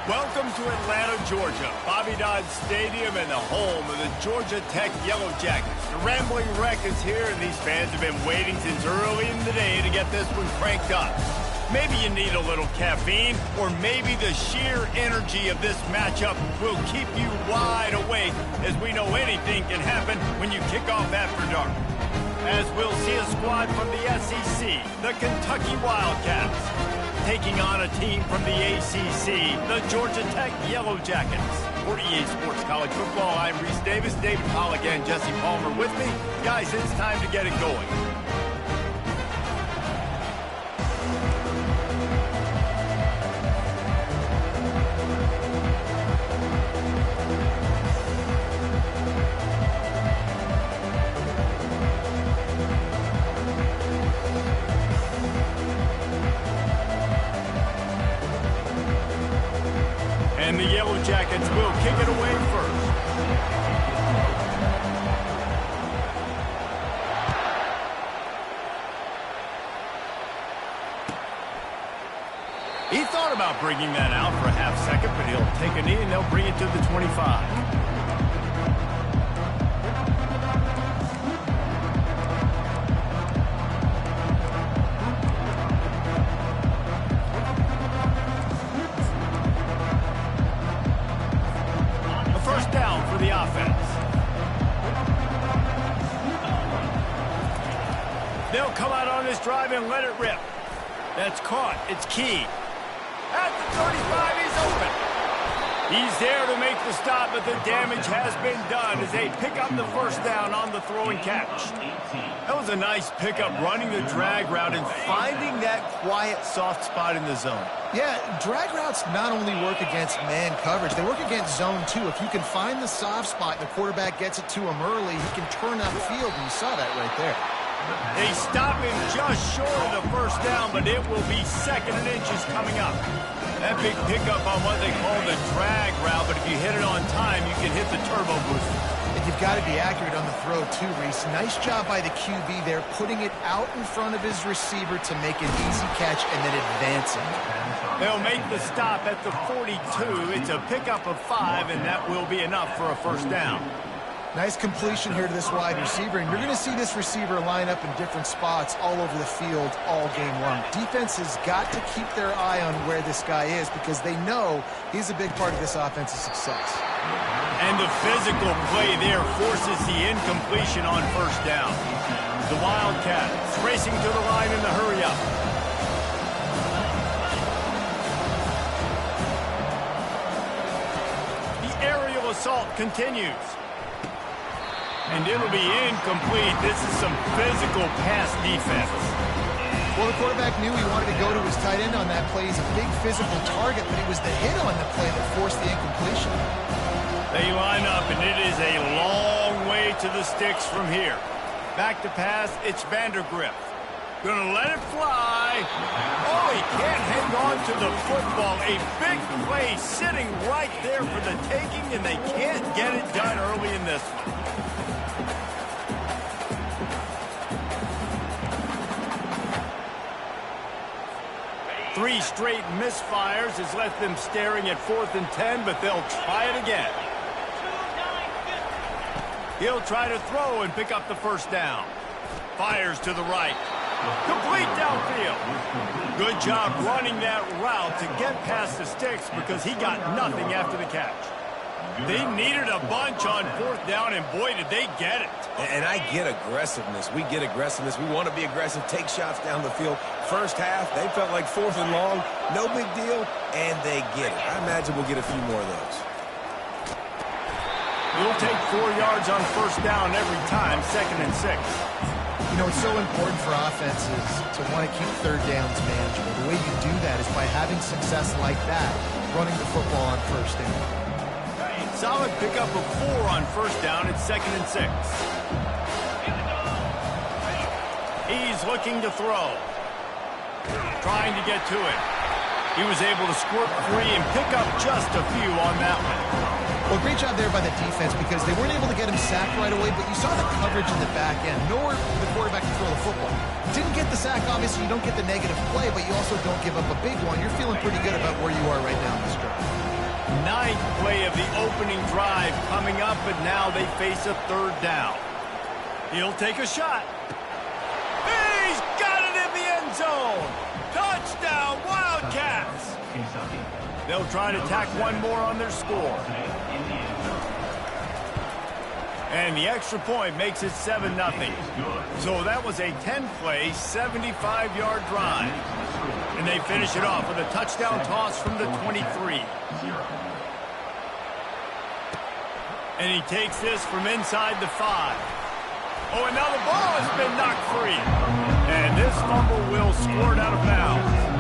Welcome to Atlanta, Georgia, Bobby Dodd Stadium and the home of the Georgia Tech Yellow Jackets. The Rambling Wreck is here, and these fans have been waiting since early in the day to get this one cranked up. Maybe you need a little caffeine, or maybe the sheer energy of this matchup will keep you wide awake, as we know anything can happen when you kick off after dark. As we'll see a squad from the SEC, the Kentucky Wildcats, taking on a team from the ACC, the Georgia Tech Yellow Jackets. For EA Sports College Football, I'm Reese Davis, David Pollack, and Jesse Palmer with me. Guys, it's time to get it going. And the Yellow Jackets will kick it away first. He thought about bringing that out for a half second, but he'll take a knee and they'll bring it to the 25. The offense. They'll come out on this drive and let it rip. That's caught. It's key. At the 35, he's open. He's there to make the stop, but the damage has been done as they pick up the first down on the throw and catch. That was a nice pickup, running the drag route and finding that quiet, soft spot in the zone. Yeah, drag routes not only work against man coverage, they work against zone too. If you can find the soft spot and the quarterback gets it to him early, he can turn upfield, and you saw that right there. They stop him just short of the first down, but it will be second and inches coming up. That big pickup on what they call the drag route, but if you hit it on time, you can hit the turbo booster. And you've got to be accurate on the throw too, Reese. Nice job by the QB there, putting it out in front of his receiver to make an easy catch and then advancing. They'll make the stop at the 42. It's a pickup of 5, and that will be enough for a first down. Nice completion here to this wide receiver, and you're going to see this receiver line up in different spots all over the field all game long. Defense has got to keep their eye on where this guy is because they know he's a big part of this offense's success. And the physical play there forces the incompletion on first down. The Wildcats racing to the line in the hurry-up. The aerial assault continues. And it'll be incomplete. This is some physical pass defense. Well, the quarterback knew he wanted to go to his tight end on that play. He's a big physical target, but it was the hit on the play that forced the incompletion. They line up, and it is a long way to the sticks from here. Back to pass, it's Vandergrift. Gonna let it fly. Oh, he can't hang on to the football. A big play sitting right there for the taking, and they can't get it done early in this one. Three straight misfires has left them staring at 4th and 10, but they'll try it again. He'll try to throw and pick up the first down. Fires to the right. Complete downfield. Good job running that route to get past the sticks because he got nothing after the catch. They needed a bunch on 4th down, and boy, did they get it. And I get aggressiveness. We get aggressiveness. We want to be aggressive, take shots down the field. First half, they felt like 4th and long. No big deal, and they get it. I imagine we'll get a few more of those. You'll take 4 yards on first down every time, 2nd and 6. You know, it's so important for offenses to want to keep third downs manageable. The way you do that is by having success like that, running the football on first down. Solid pickup of 4 on first down. It's 2nd and 6. He's looking to throw. Trying to get to it. He was able to squirt free and pick up just a few on that one. Well, great job there by the defense because they weren't able to get him sacked right away, but you saw the coverage in the back end. Nowhere for the quarterback to throw the football. Didn't get the sack, obviously. You don't get the negative play, but you also don't give up a big one. You're feeling pretty good about where you are right now in this drive. Ninth play of the opening drive coming up, but now they face a third down. He'll take a shot. He's got it in the end zone. Touchdown, Wildcats. They'll try to tack one more on their score. And the extra point makes it 7-0. So that was a 10-play, 75-yard drive. And they finish it off with a touchdown toss from the 23. And he takes this from inside the 5. Oh, and now the ball has been knocked free. And this fumble will squirt out of bounds.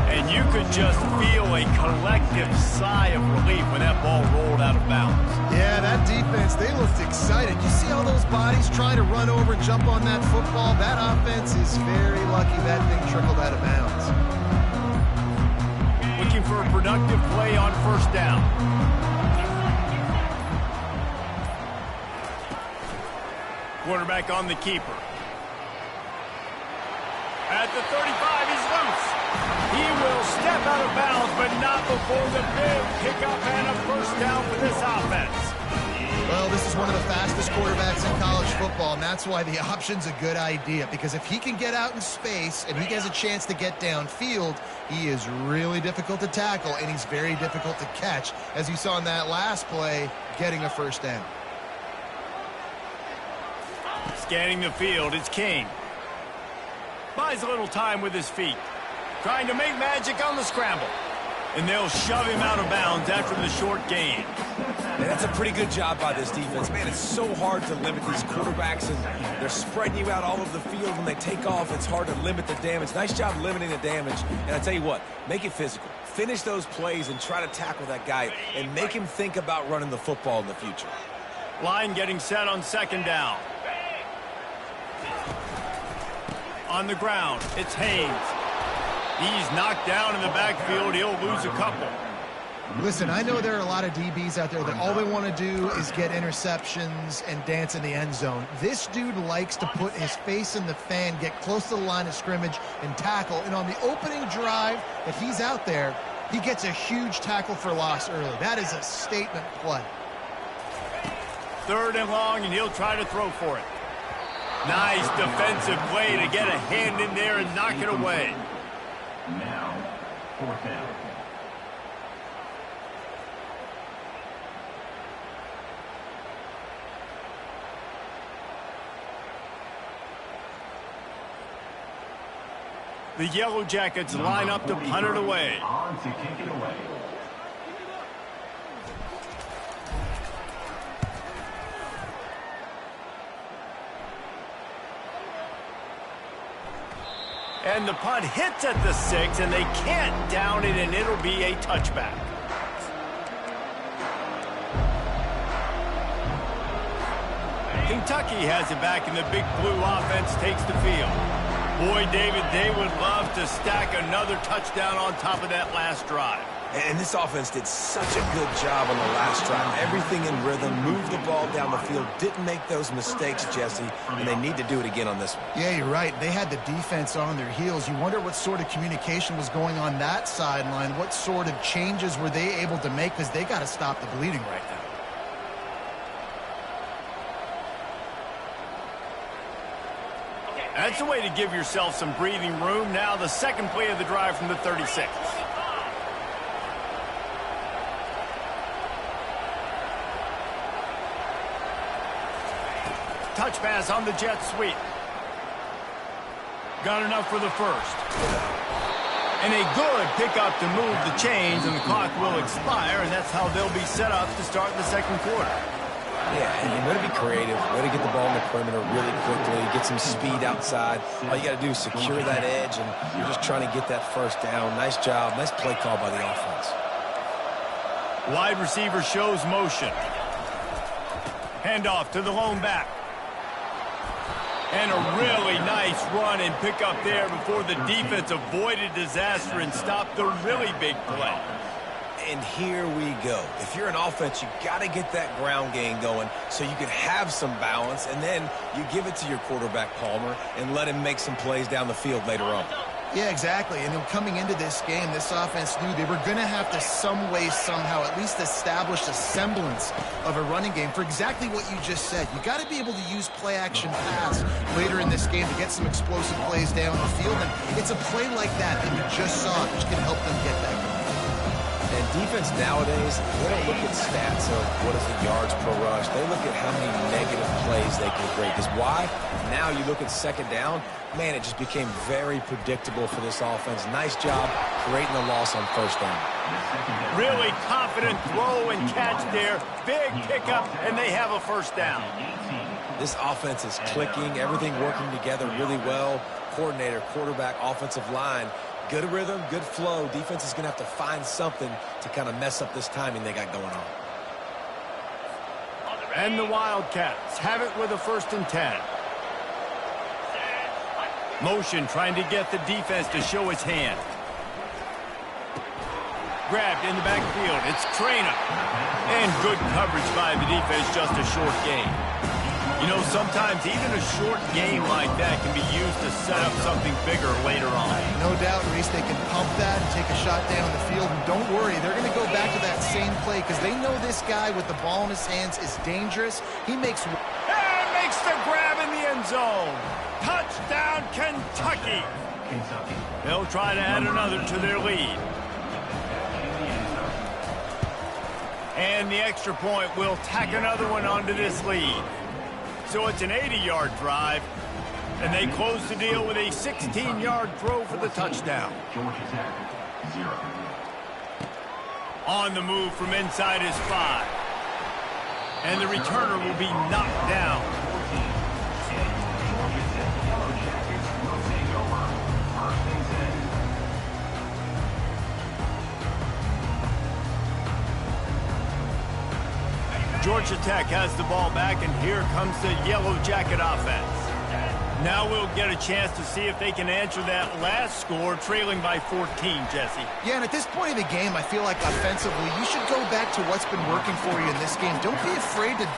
And you could just feel a collective sigh of relief when that ball rolled out of bounds. Yeah, that defense, they looked excited. You see all those bodies trying to run over and jump on that football? That offense is very lucky that thing trickled out of bounds. Looking for a productive play on first down. Quarterback on the keeper. At the 35, he's loose. He will step out of bounds, but not before the big pickup and a first down for this offense. Well, this is one of the fastest quarterbacks in college football, and that's why the option's a good idea, because if he can get out in space and he has a chance to get downfield, he is really difficult to tackle, and he's very difficult to catch, as you saw in that last play, getting a first down. Scanning the field, it's King. Buys a little time with his feet. Trying to make magic on the scramble. And they'll shove him out of bounds after the short gain. And that's a pretty good job by this defense. Man, it's so hard to limit these quarterbacks, and they're spreading you out all over the field. When they take off, it's hard to limit the damage. Nice job limiting the damage. And I tell you what, make it physical. Finish those plays and try to tackle that guy and make him think about running the football in the future. Line getting set on second down. On the ground, it's Haynes. He's knocked down in the backfield. He'll lose a couple. Listen, I know there are a lot of DBs out there that all they want to do is get interceptions and dance in the end zone. This dude likes to put his face in the fan, get close to the line of scrimmage, and tackle. And on the opening drive that he's out there, he gets a huge tackle for loss early. That is a statement play. Third and long, and he'll try to throw for it. Nice defensive play to get a hand in there and knock it away. Now, fourth down. The Yellow Jackets line up to punt it away. On to kick it away. And the punt hits at the 6, and they can't down it, and it'll be a touchback. Kentucky has it back, and the Big Blue offense takes the field. Boy, David, they would love to stack another touchdown on top of that last drive. And this offense did such a good job on the last drive. Everything in rhythm, moved the ball down the field, didn't make those mistakes, Jesse, and they need to do it again on this one. Yeah, you're right. They had the defense on their heels. You wonder what sort of communication was going on that sideline. What sort of changes were they able to make, because they got to stop the bleeding right now. That's a way to give yourself some breathing room. Now the second play of the drive from the 36. Touch pass on the jet sweep. Got enough for the first. And a good pickup to move the chains, and the clock will expire, and that's how they'll be set up to start the second quarter. Yeah, and way to be creative, way to get the ball in the perimeter really quickly, get some speed outside. All you got to do is secure that edge, and you're just trying to get that first down. Nice job, nice play call by the offense. Wide receiver shows motion. Handoff to the lone back. And a really nice run and pick up there before the defense avoided disaster and stopped the really big play. And here we go. If you're an offense, you got to get that ground game going so you can have some balance, and then you give it to your quarterback, Palmer, and let him make some plays down the field later on. Yeah, exactly. And then coming into this game, this offense knew they were going to have to some way, somehow, at least establish a semblance of a running game for exactly what you just said. You got to be able to use play-action pass later in this game to get some explosive plays down the field. And it's a play like that you just saw, which can help them get that going. And defense nowadays, they don't look at stats of what is the yards per rush. They look at how many negative plays they can create. Because why? Now you look at second down, man, it just became very predictable for this offense. Nice job creating a loss on first down. Really confident throw and catch there. Big pickup, and they have a first down. This offense is clicking, everything working together really well. Coordinator, quarterback, offensive line. Good rhythm, good flow. Defense is going to have to find something to kind of mess up this timing they got going on. And the Wildcats have it with a 1st and 10. Motion trying to get the defense to show its hand. Grabbed in the backfield. It's Trainer. And good coverage by the defense, just a short gain. You know, sometimes even a short game like that can be used to set up something bigger later on. No doubt, Reese, they can pump that and take a shot down the field. And don't worry, they're going to go back to that same play because they know this guy with the ball in his hands is dangerous. He makes the grab in the end zone. Touchdown, Kentucky. They'll try to add another to their lead. And the extra point will tack another one onto this lead. So it's an 80-yard drive, and they close the deal with a 16-yard throw for the touchdown. On the move from inside his 5. And the returner will be knocked down. Georgia Tech has the ball back, and here comes the Yellow Jacket offense. Now we'll get a chance to see if they can answer that last score, trailing by 14, Jesse. Yeah, and at this point of the game, I feel like offensively, you should go back to what's been working for you in this game. Don't be afraid to...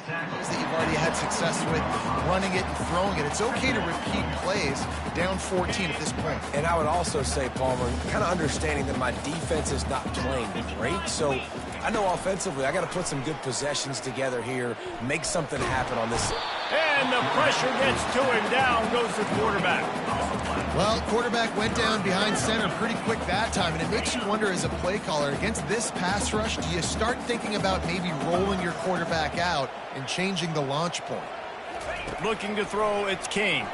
that you've already had success with running it and throwing it. It's okay to repeat plays down 14 at this point. And I would also say, Palmer, kind of understanding that my defense is not playing great. So I know offensively I got to put some good possessions together here, make something happen on this. And the pressure gets to him. Down goes the quarterback. Well, quarterback went down behind center pretty quick that time, and it makes you wonder as a play caller, against this pass rush, do you start thinking about maybe rolling your quarterback out and changing the launch point? Looking to throw, it's King.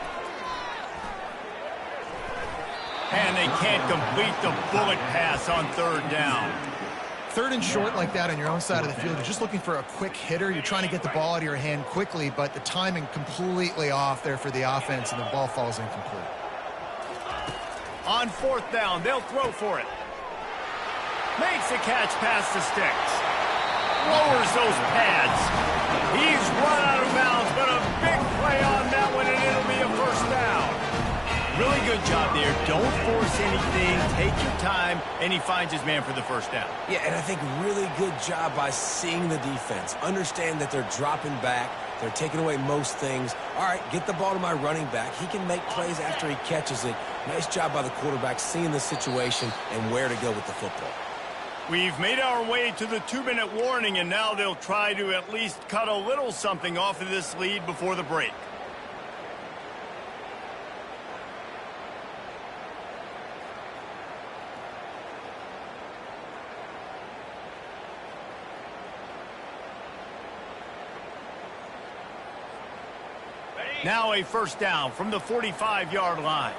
And they can't complete the bullet pass on 3rd down. 3rd and short like that on your own side of the field, you're just looking for a quick hitter. You're trying to get the ball out of your hand quickly, but the timing completely off there for the offense, and the ball falls incomplete. On 4th down, they'll throw for it. Makes the catch past the sticks. Lowers those pads. He's run out of bounds, but a big play on that one, and it'll be a 1st down. Really good job there. Don't force anything. Take your time, and he finds his man for the 1st down. Yeah, and I think really good job by seeing the defense. Understand that they're dropping back. They're taking away most things. All right, get the ball to my running back. He can make plays after he catches it. Nice job by the quarterback seeing the situation and where to go with the football. We've made our way to the 2-minute warning, and now they'll try to at least cut a little something off of this lead before the break. Now a first down from the 45-yard line.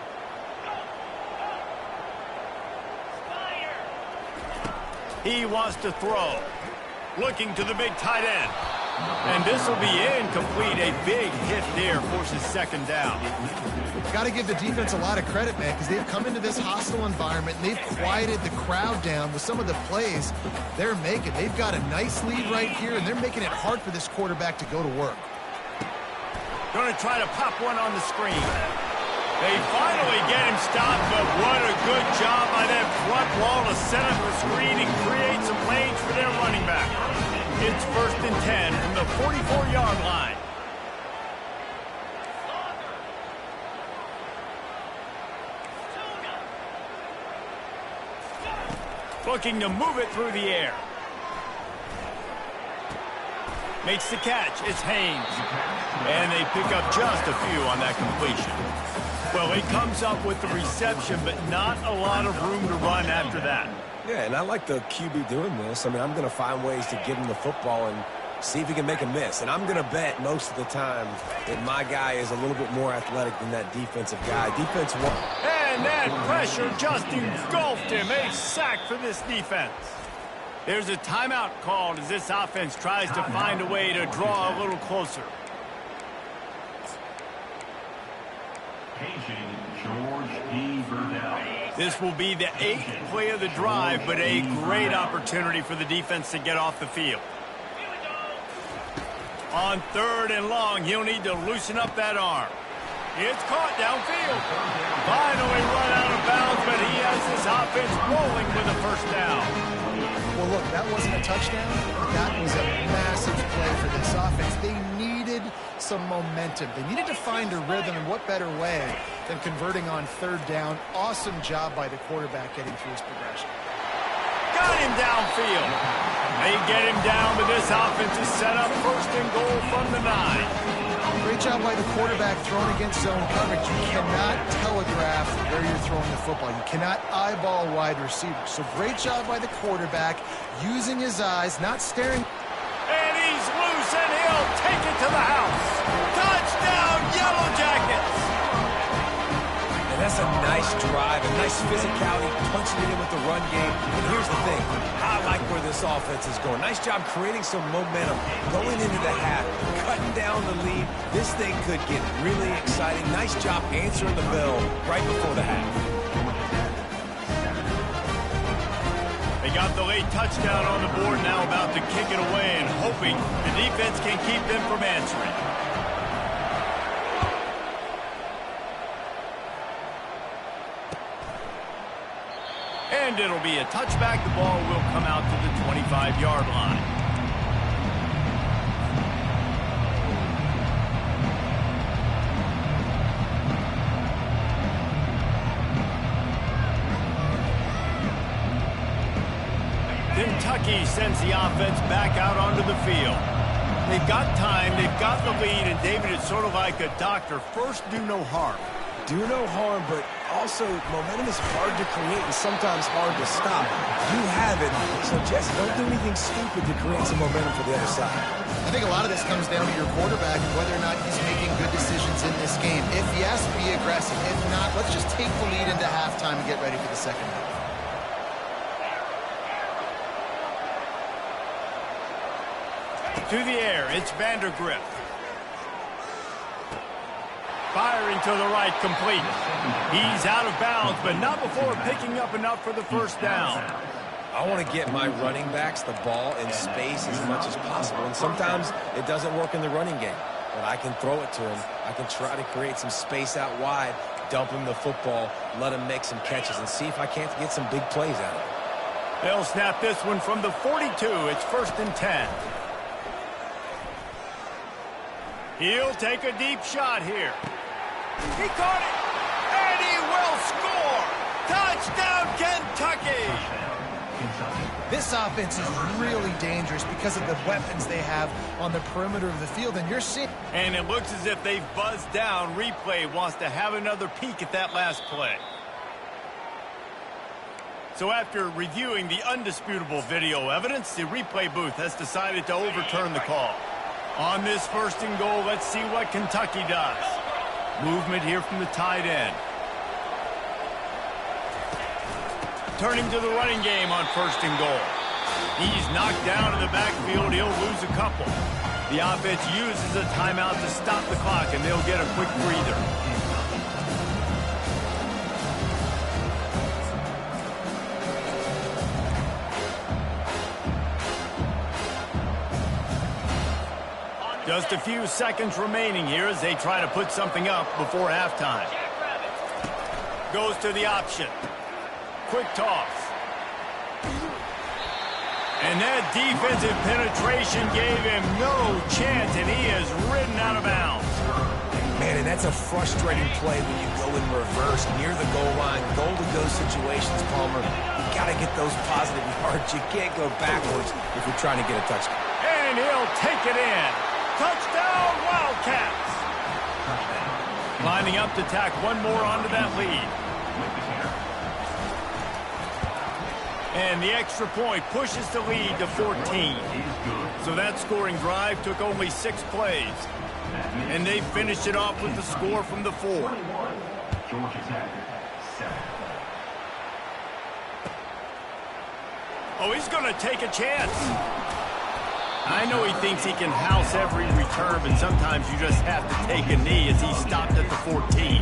He wants to throw. Looking to the big tight end. And this will be incomplete. A big hit there forces second down. Got to give the defense a lot of credit, man, because they've come into this hostile environment, and they've quieted the crowd down with some of the plays they're making. They've got a nice lead right here, and they're making it hard for this quarterback to go to work. Going to try to pop one on the screen. They finally get him stopped, but what a good job by that front wall to set up the screen and create some lanes for their running back. It's 1st and 10 from the 44-yard line. Looking to move it through the air. Makes the catch. It's Haynes. And they pick up just a few on that completion. Well, he comes up with the reception, but not a lot of room to run after that. Yeah, and I like the QB doing this. I mean, I'm going to find ways to give him the football and see if he can make a miss. And I'm going to bet most of the time that my guy is a little bit more athletic than that defensive guy. Defense won. And that pressure just engulfed him. A sack for this defense. There's a timeout called as this offense tries to find a way to draw a little closer. This will be the 8th play of the drive, but a great opportunity for the defense to get off the field. On 3rd and long, he'll need to loosen up that arm. It's caught downfield. Finally run out of bounds, but he has this offense rolling with a first down. Well, look, that wasn't a touchdown. That was a massive play for this offense. They needed some momentum. They needed to find a rhythm, and what better way than converting on 3rd down. Awesome job by the quarterback getting through his progression. Got him downfield. They get him down, but this offense is set up 1st and goal from the 9. Great job by the quarterback throwing against zone coverage. You cannot telegraph where you're throwing the football. You cannot eyeball wide receivers. So great job by the quarterback using his eyes, not staring. And he's loose, and he'll take it to the house. Touchdown, Yellow Jackets. And that's a nice drive, a nice physicality, punching it in with the run game. And here's the thing. I like where this offense is going. Nice job creating some momentum, going into the half, cutting down the lead. This thing could get really exciting. Nice job answering the bell right before the half. They got the late touchdown on the board, now about to kick it away and hoping the defense can keep them from answering. And it'll be a touchback. The ball will come out to the 25-yard line. Kentucky sends the offense back out onto the field. They've got time, they've got the lead, and David, it's sort of like a doctor. First, do no harm. Do no harm, but also momentum is hard to create and sometimes hard to stop. You have it, so Jesse, don't do anything stupid to create some momentum for the other side. I think a lot of this comes down to your quarterback and whether or not he's making good decisions in this game. If yes, be aggressive. If not, let's just take the lead into halftime and get ready for the second half. To the air, it's Vandergrift. Firing to the right, complete. He's out of bounds, but not before picking up enough for the first down. I want to get my running backs the ball in space as much as possible, and sometimes it doesn't work in the running game, but I can throw it to him. I can try to create some space out wide, dump him the football, let him make some catches, and see if I can't get some big plays out of it. They'll snap this one from the 42. It's 1st and 10. He'll take a deep shot here. He caught it, and he will score. Touchdown, Kentucky. This offense is really dangerous because of the weapons they have on the perimeter of the field, and you're seeing. And it looks as if they've buzzed down. Replay wants to have another peek at that last play. So after reviewing the undisputable video evidence, the replay booth has decided to overturn the call. On this 1st and goal, let's see what Kentucky does. Movement here from the tight end. Turning to the running game on 1st and goal. He's knocked down in the backfield. He'll lose a couple. The offense uses a timeout to stop the clock, and they'll get a quick breather. Just a few seconds remaining here as they try to put something up before halftime. Goes to the option. Quick toss. And that defensive penetration gave him no chance, and he is ridden out of bounds. Man, and that's a frustrating play when you go in reverse near the goal line. Goal-to-go situations, Palmer. You got to get those positive yards. You can't go backwards if you're trying to get a touchdown. And he'll take it in. Touchdown, Wildcats. Lining up to tack one more onto that lead. And the extra point pushes the lead to 14. So that scoring drive took only 6 plays. And they finished it off with the score from the 4. Oh, he's going to take a chance. I know he thinks he can house every return, but sometimes you just have to take a knee as he stopped at the 14.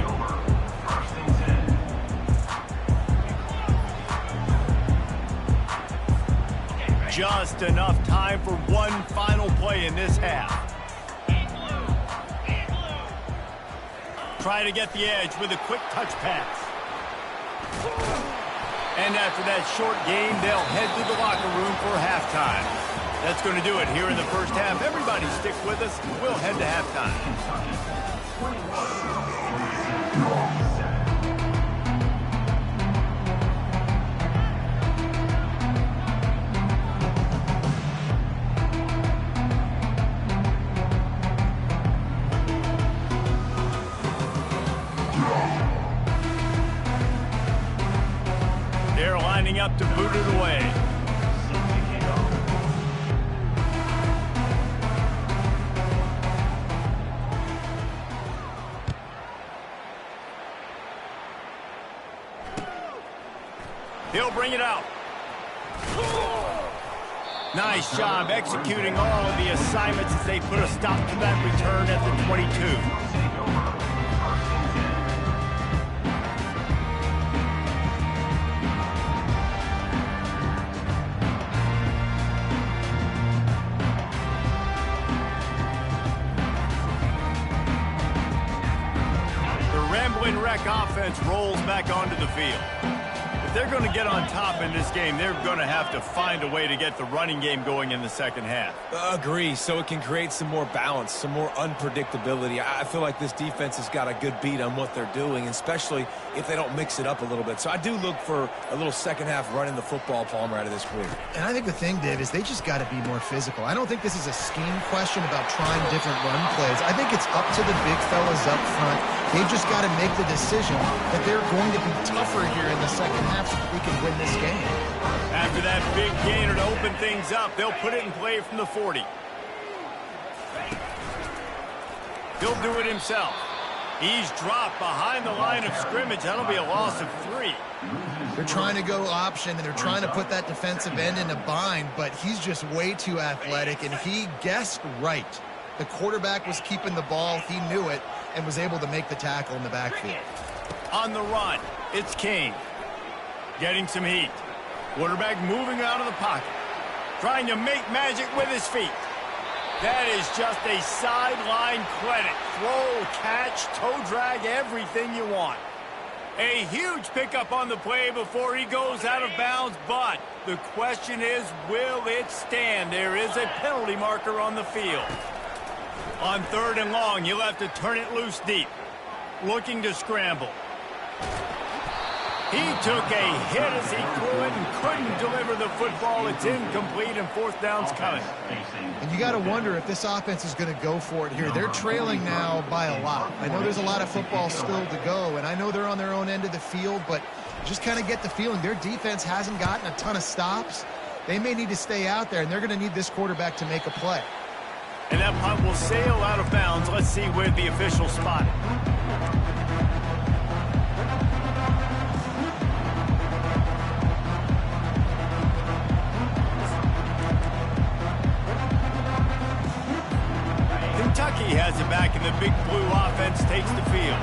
Just enough time for one final play in this half. Try to get the edge with a quick touch pass. And after that short game, they'll head to the locker room for halftime. That's going to do it here in the first half. Everybody stick with us. We'll head to halftime. They're lining up to boot it away. He'll bring it out. Nice job executing all of the assignments as they put a stop to that return at the 22. Offense rolls back onto the field. If they're going to get on top in this game, they're going to have to find a way to get the running game going in the second half. Agree, so it can create some more balance, some more unpredictability. I feel like this defense has got a good beat on what they're doing, especially if they don't mix it up a little bit. So I do look for a little second half running the football, Palmer, out of this group. And I think the thing, Dave, is they just got to be more physical. I don't think this is a scheme question about trying different run plays. I think it's up to the big fellas up front. They've just got to make the decision that they're going to be tougher here in the second half so that we can win this game. After that big gainer to open things up, they'll put it in play from the 40. He'll do it himself. He's dropped behind the line of scrimmage. That'll be a loss of 3. They're trying to go option, and they're trying to put that defensive end in a bind, but he's just way too athletic, and he guessed right. The quarterback was keeping the ball. He knew it and was able to make the tackle in the backfield. On the run, it's King. Getting some heat. Quarterback moving out of the pocket. Trying to make magic with his feet. That is just a sideline credit. Throw, catch, toe drag, everything you want. A huge pickup on the play before he goes out of bounds, but the question is, will it stand? There is a penalty marker on the field. On 3rd and long, you'll have to turn it loose deep. Looking to scramble. He took a hit as he threw it and couldn't deliver the football. It's incomplete and 4th down's coming. And you got to wonder if this offense is going to go for it here. They're trailing now by a lot. I know there's a lot of football still to go, and I know they're on their own end of the field, but just kind of get the feeling their defense hasn't gotten a ton of stops. They may need to stay out there, and they're going to need this quarterback to make a play. And that punt will sail out of bounds. Let's see where the official spot it. offense takes the field.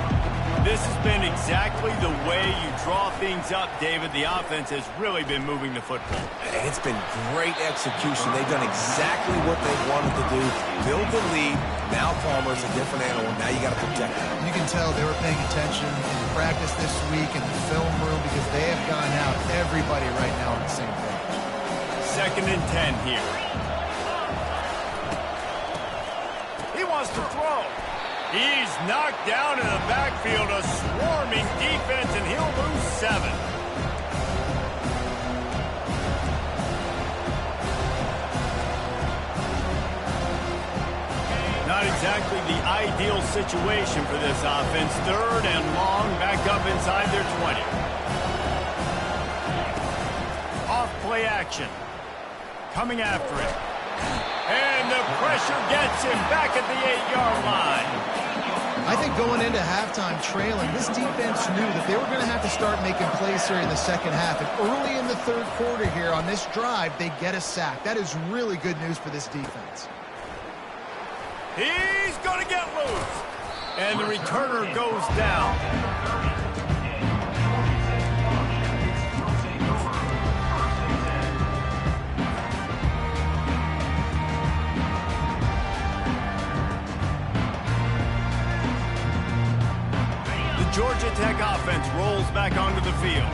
This has been exactly the way you draw things up, David. The offense has really been moving the football. And it's been great execution. They've done exactly what they wanted to do. Build the lead. Now Palmer's a different animal. Now you got to protect him. You can tell they were paying attention in practice this week in the film room because they have gone out, everybody right now on the same page. 2nd and 10 here. He wants to throw. He's knocked down in the backfield, a swarming defense, and he'll lose 7. Not exactly the ideal situation for this offense. 3rd and long, back up inside their 20. Off play action. Coming after him. And the pressure gets him back at the 8-yard line. I think going into halftime trailing, this defense knew that they were going to have to start making plays here in the second half. And early in the 3rd quarter here on this drive, they get a sack. That is really good news for this defense. He's going to get loose. And the returner goes down. Georgia Tech offense rolls back onto the field.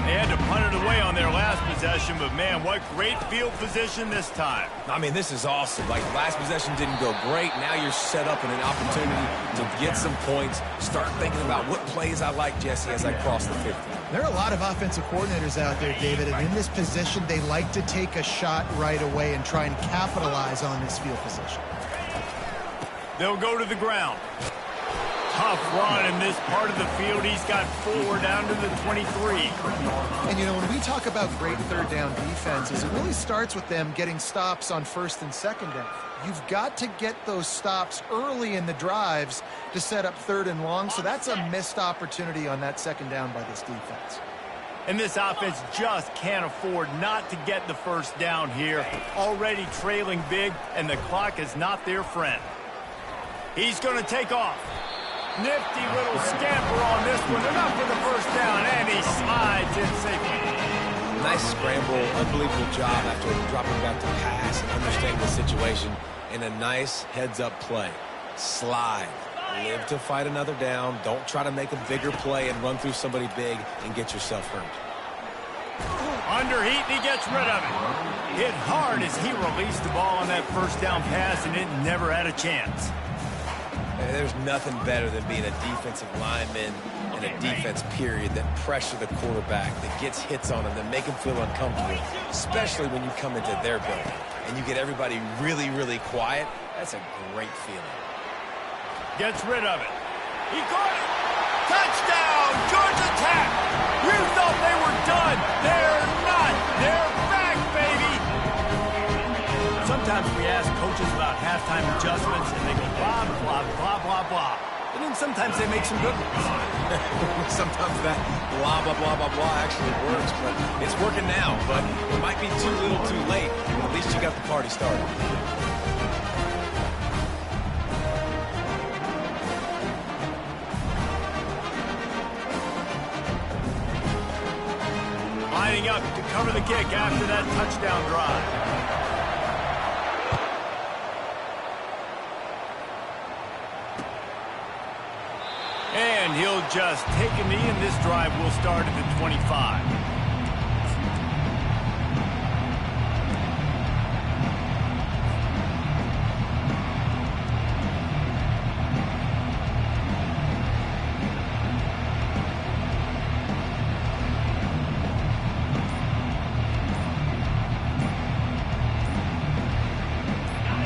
They had to punt it away on their last possession, but man, what great field position this time. I mean, this is awesome. Like, last possession didn't go great. Now you're set up in an opportunity to get some points. Start thinking about what plays I like, Jesse, as I cross the 50. There are a lot of offensive coordinators out there, David, and in this position, they like to take a shot right away and try and capitalize on this field position. They'll go to the ground. Tough run in this part of the field. He's got 4 down to the 23. And, you know, when we talk about great 3rd down defenses, it really starts with them getting stops on 1st and 2nd down. You've got to get those stops early in the drives to set up 3rd and long, so that's a missed opportunity on that 2nd down by this defense. And this offense just can't afford not to get the 1st down here. Already trailing big, and the clock is not their friend. He's going to take off. Nifty little scamper on this one. Enough for the 1st down, and he slides in safely. Nice scramble, unbelievable job after dropping back to pass and understanding the situation in a nice heads-up play. Slide. Live to fight another down. Don't try to make a bigger play and run through somebody big and get yourself hurt. Under heat, and he gets rid of it. Hit hard as he released the ball on that 1st down pass, and it never had a chance. There's nothing better than being a defensive lineman in a defense period that pressure the quarterback, that gets hits on him, that make him feel uncomfortable, especially when you come into their building and you get everybody really, really quiet. That's a great feeling. Gets rid of it. He caught it. Touchdown, Georgia Tech. You thought they were done. They're not. They're back, baby. Sometimes we ask coaches about halftime adjustments, and they go blah, blah, blah, blah, blah. And then sometimes they make some good ones. Sometimes that blah, blah, blah, blah, blah actually works, but it's working now. But it might be too little too late. At least you got the party started. Lining up to cover the kick after that touchdown drive. And he'll just take a knee, and this drive will start at the 25.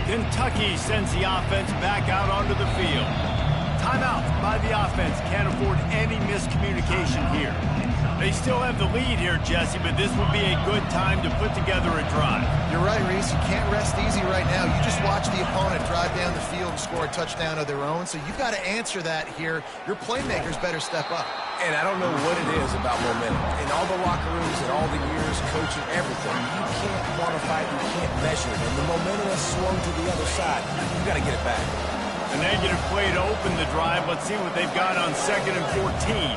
Kentucky sends the offense back out onto the field. Timeout by the offense. Can't afford any miscommunication here. They still have the lead here, Jesse, but this would be a good time to put together a drive. You're right, Reese. You can't rest easy right now. You just watch the opponent drive down the field and score a touchdown of their own, so you've got to answer that here. Your playmakers better step up. And I don't know what it is about momentum. In all the locker rooms and all the years coaching everything, you can't quantify it, you can't measure it. And the momentum has swung to the other side. You've got to get it back. A negative play to open the drive. Let's see what they've got on 2nd and 14.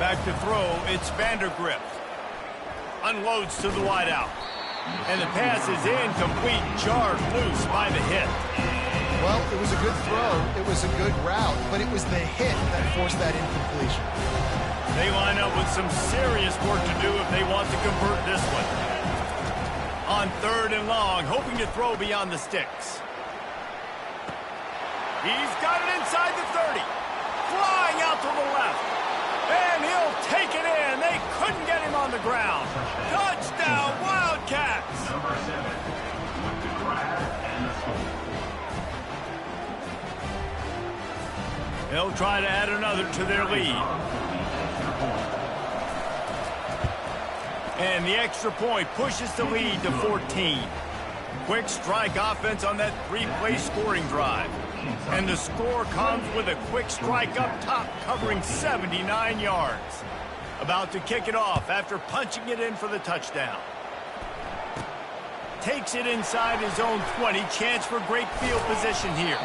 Back to throw, it's Vandergrift. Unloads to the wideout. And the pass is incomplete, jarred loose by the hit. Well, it was a good throw, it was a good route, but it was the hit that forced that incompletion. They line up with some serious work to do if they want to convert this one. On 3rd and long, hoping to throw beyond the sticks. He's got it inside the 30. Flying out to the left. And he'll take it in. They couldn't get him on the ground. Touchdown, Wildcats! Number 7 with the grab and the score. They'll try to add another to their lead. And the extra point pushes the lead to 14. Quick strike offense on that 3-play scoring drive. And the score comes with a quick strike up top covering 79 yards. About to kick it off after punching it in for the touchdown. Takes it inside his own 20. Chance for great field position here.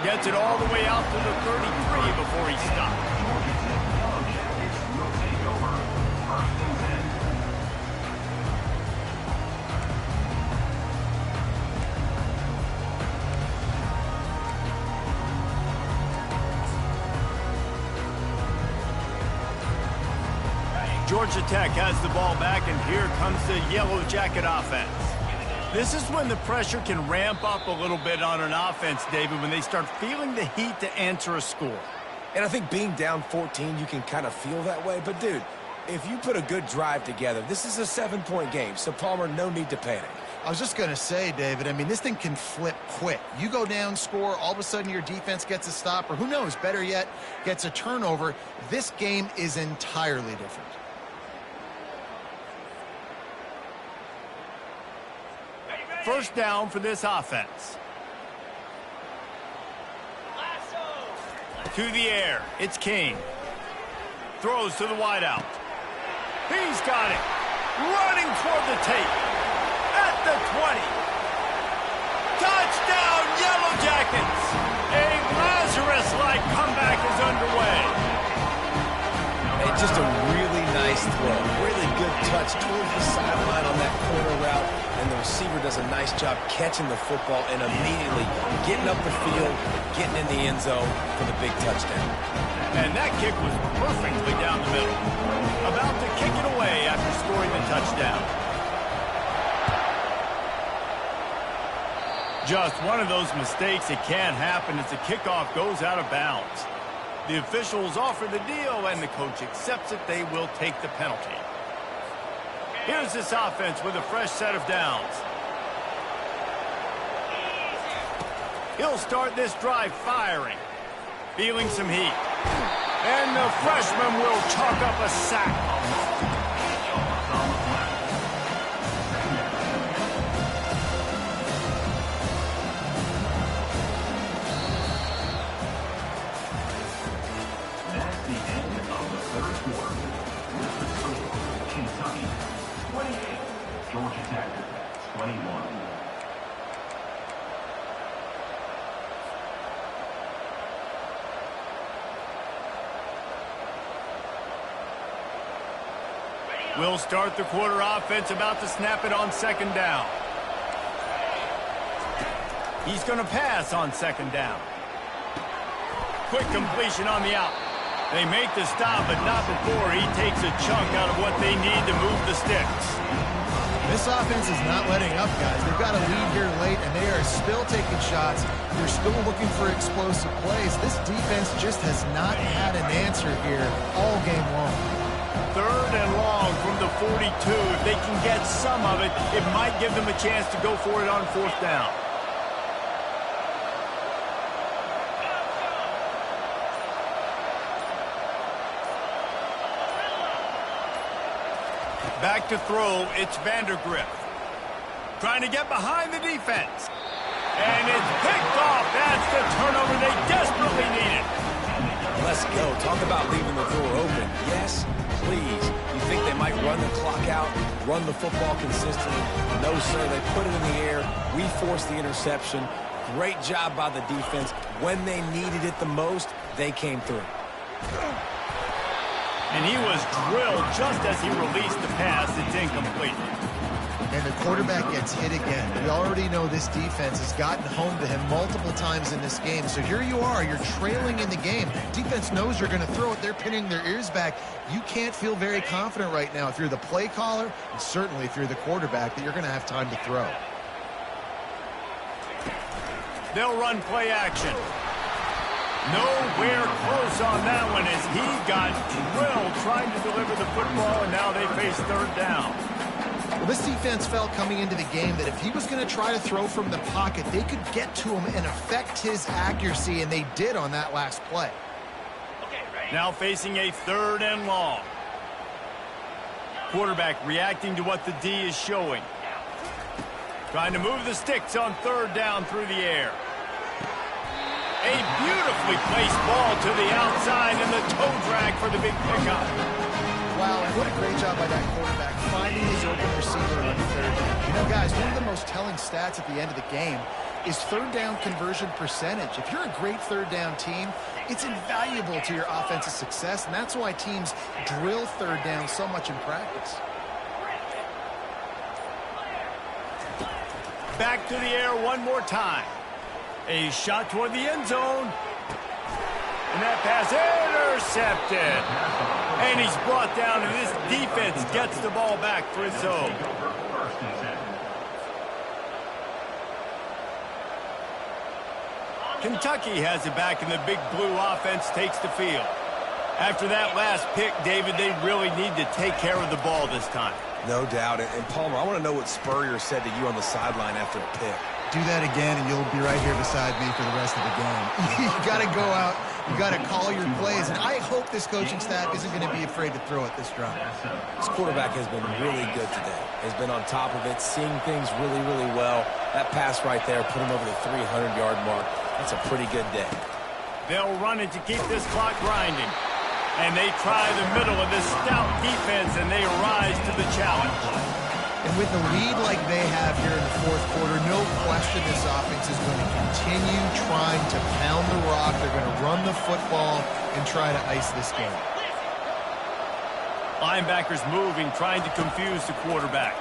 Gets it all the way out to the 33 before he stops. Georgia Tech has the ball back, and here comes the Yellow Jacket offense. This is when the pressure can ramp up a little bit on an offense, David, when they start feeling the heat to answer a score. And I think being down 14, you can kind of feel that way. But, dude, if you put a good drive together, this is a 7-point game. So, Palmer, no need to panic. I was just going to say, David, I mean, this thing can flip quick. You go down, score, all of a sudden your defense gets a stop, or who knows, better yet, gets a turnover. This game is entirely different. First down for this offense. To the air, it's King. Throws to the wideout. He's got it. Running toward the tape. At the 20. Touchdown, Yellow Jackets. A Lazarus-like comeback is underway. And just a really nice throw. Really good touch towards the sideline on that corner route. And the receiver does a nice job catching the football and immediately getting up the field, getting in the end zone for the big touchdown. And that kick was perfectly down the middle. About to kick it away after scoring the touchdown. Just one of those mistakes that can't happen as the kickoff goes out of bounds. The officials offer the deal, and the coach accepts it. They will take the penalty. Here's this offense with a fresh set of downs. He'll start this drive firing. Feeling some heat. And the freshman will chalk up a sack. That's the end of the third quarter. With the score, Kentucky 28, Georgia Tech 21. We'll start the quarter offense, about to snap it on 2nd down. He's going to pass on 2nd down. Quick completion on the out. They make the stop, but not before he takes a chunk out of what they need to move the sticks. This offense is not letting up, guys. They've got a lead here late, and they are still taking shots. They're still looking for explosive plays. This defense just has not had an answer here all game long. 3rd and long from the 42. If they can get some of it, it might give them a chance to go for it on 4th down. Back to throw, it's Vandergrift. Trying to get behind the defense. And it's picked off. That's the turnover they desperately needed. Let's go. Talk about leaving the door open. Yes, please. You think they might run the clock out, run the football consistently? No, sir. They put it in the air. We forced the interception. Great job by the defense. When they needed it the most, they came through. And he was drilled just as he released the pass. It's incomplete. And the quarterback gets hit again. We already know this defense has gotten home to him multiple times in this game. So here you are, you're trailing in the game. Defense knows you're going to throw it. They're pinning their ears back. You can't feel very confident right now if you're the play caller, and certainly if you're the quarterback, that you're going to have time to throw. They'll run play action. Nowhere close on that one as he got drilled trying to deliver the football, and now they face third down. Well, this defense felt coming into the game that if he was going to try to throw from the pocket, they could get to him and affect his accuracy, and they did on that last play. Now facing a third and long. Quarterback reacting to what the D is showing. Trying to move the sticks on third down through the air. A beautifully placed ball to the outside and the toe drag for the big pickup. Wow, and what a great job by that quarterback finding his open receiver on third down. You know, guys, one of the most telling stats at the end of the game is third down conversion percentage. If you're a great third down team, it's invaluable to your offensive success, and that's why teams drill third down so much in practice. Back to the air one more time. A shot toward the end zone. And that pass intercepted. And he's brought down, and this defense gets the ball back for its own. Kentucky has it back, and the big blue offense takes the field. After that last pick, David, they really need to take care of the ball this time. No doubt. And Palmer, I want to know what Spurrier said to you on the sideline after a pick. Do that again, and you'll be right here beside me for the rest of the game. You got to go out. You got to call your plays, and I hope this coaching staff isn't going to be afraid to throw it this drive. This quarterback has been really good today. Has been on top of it, seeing things really, really well. That pass right there put him over the 300-yard mark. That's a pretty good day. They'll run it to keep this clock grinding. And they try the middle of this stout defense, and they rise to the challenge. And with a lead like they have here in the fourth quarter, no question this offense is going to continue trying to pound the rock. They're going to run the football and try to ice this game. Linebackers moving, trying to confuse the quarterback.